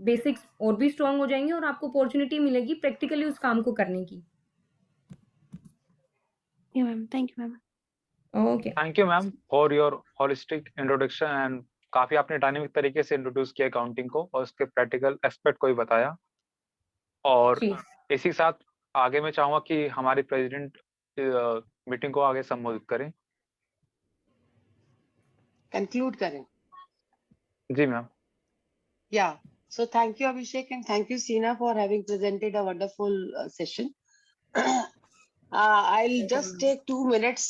बेसिक्स और भी स्ट्रांग हो जाएंगे और आपको अपॉर्चुनिटी मिलेगी प्रैक्टिकली उस काम को करने की। Ma'am thank you ma'am. Okay thank you ma'am for your holistic introduction and काफी आपने डायनेमिक तरीके से इंट्रोड्यूस किया अकाउंटिंग को और उसके प्रैक्टिकल एस्पेक्ट को भी बताया। और जी इसी साथ आगे मैं चाहूंगा कि हमारी प्रेसिडेंट मीटिंग को आगे संबोधित करें। कंक्लूड करें। जी ma'am. Yeah. So thank you, Abhishek, and thank you, Seena, for having presented a wonderful session. I'll just take 2 minutes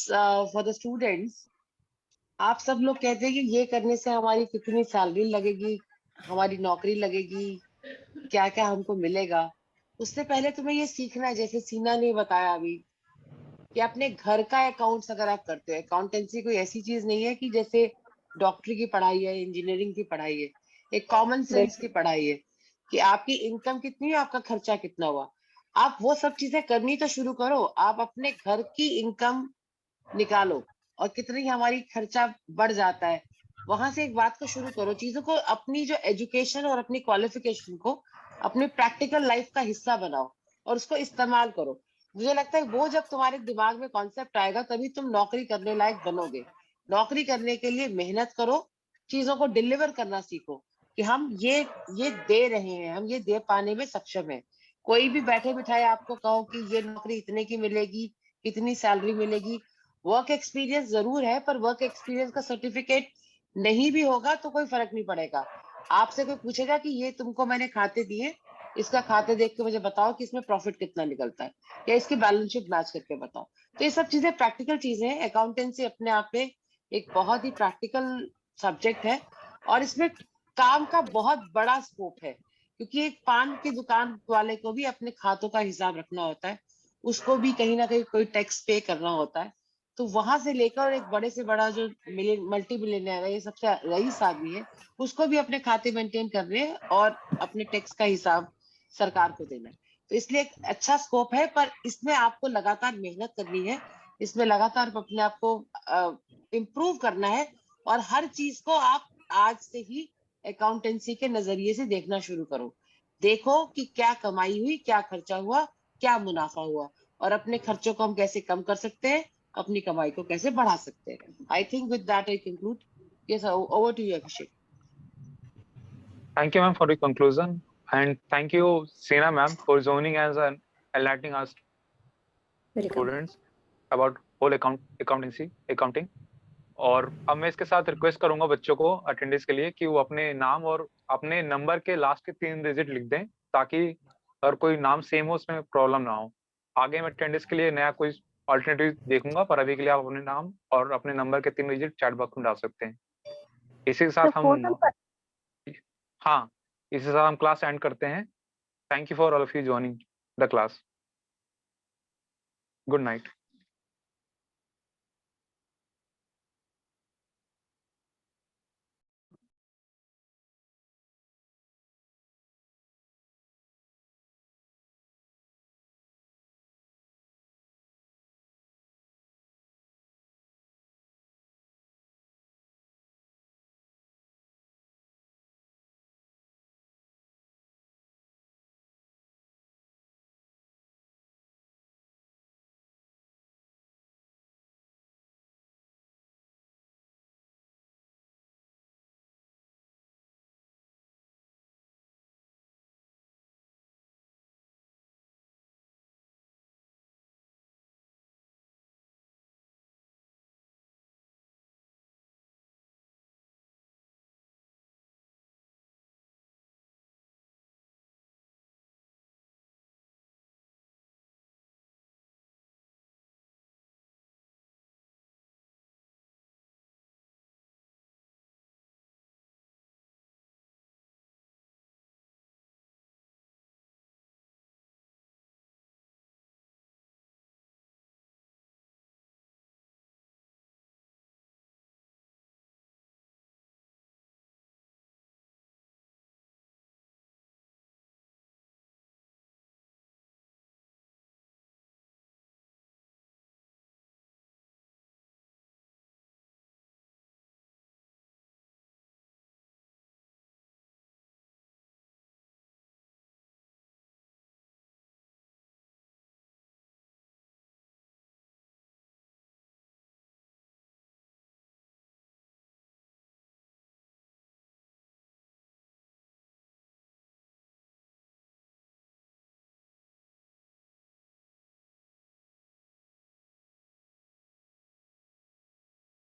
for the students. आप सब लोग कहते हैं कि ये करने से हमारी कितनी सैलरी लगेगी, हमारी नौकरी लगेगी, क्या क्या हमको मिलेगा। उससे पहले तुम्हें ये सीखना है, जैसे सीना ने बताया अभी, कि अपने घर का अकाउंट्स अगर आप करते हो, अकाउंटेंसी कोई ऐसी चीज नहीं है कि जैसे डॉक्टरी की पढ़ाई है, इंजीनियरिंग की पढ़ाई है, एक कॉमन सेंस की पढ़ाई है कि आपकी इनकम कितनी है, आपका खर्चा कितना हुआ। आप वो सब चीजें करनी तो शुरू करो। आप अपने घर की इनकम निकालो और कितनी हमारी खर्चा बढ़ जाता है, वहां से एक बात को शुरू करो। चीजों को, अपनी जो एजुकेशन और अपनी क्वालिफिकेशन को अपनी प्रैक्टिकल लाइफ का हिस्सा बनाओ और उसको इस्तेमाल करो। मुझे लगता है वो जब तुम्हारे दिमाग में कॉन्सेप्ट आएगा तभी तुम नौकरी करने लायक बनोगे। नौकरी करने के लिए मेहनत करो, चीजों को डिलीवर करना सीखो कि हम ये दे रहे हैं, हम ये दे पाने में सक्षम है। कोई भी बैठे बिठाए आपको कहो कि ये नौकरी इतने की मिलेगी, कितनी सैलरी मिलेगी, वर्क एक्सपीरियंस जरूर है, पर वर्क एक्सपीरियंस का सर्टिफिकेट नहीं भी होगा तो कोई फर्क नहीं पड़ेगा। आपसे कोई पूछेगा कि ये तुमको मैंने खाते दिए, इसका खाते देख के मुझे बताओ कि इसमें प्रॉफिट कितना निकलता है, या इसकी बैलेंस शीट मैच करके बताओ। तो ये सब चीजें प्रैक्टिकल चीजें हैं। अकाउंटेंसी अपने आप में एक बहुत ही प्रैक्टिकल सब्जेक्ट है और इसमें काम का बहुत बड़ा स्कोप है, क्योंकि एक पान की दुकान वाले को भी अपने खातों का हिसाब रखना होता है, उसको भी कहीं ना कहीं कोई टैक्स पे करना होता है। तो वहां से लेकर एक बड़े से बड़ा जो मल्टी बिलियनर है, ये सबसे रईस आदमी है, उसको भी अपने खाते मेंटेन करने हैं और अपने टैक्स का हिसाब सरकार को देना है। तो इसलिए एक अच्छा स्कोप है, पर इसमें आपको लगातार मेहनत करनी है, इसमें लगातार अपने आप को इम्प्रूव करना है और हर चीज को आप आज से ही अकाउंटेंसी के नजरिए से देखना शुरू करो। देखो कि क्या कमाई हुई, क्या खर्चा हुआ, क्या मुनाफा हुआ, और अपने खर्चों को हम कैसे कम कर सकते हैं, अपनी कमाई को कैसे बढ़ा सकते हैं। I think with that I conclude. Yes, over to you Abhishek. Thank you ma'am for the conclusion and thank you Seena ma'am for joining as an enlightening us students about whole accounting। और अब मैं इसके साथ रिक्वेस्ट करूंगा बच्चों को अटेंडेंस के लिए कि वो अपने नाम और अपने नंबर के लास्ट के 3 डिजिट लिख दें, ताकि अगर कोई नाम सेम हो उसमें प्रॉब्लम ना हो। आगे मैं अटेंडेंस के लिए नया कोई अल्टरनेटिव देखूंगा, पर अभी के लिए आप अपने नाम और अपने नंबर के 3 डिजिट चैट बॉक्स में डाल सकते हैं। इसी के साथ हम हाँ इसी के साथ हम क्लास एंड करते हैं। Thank you for all of you joining the class. Good night.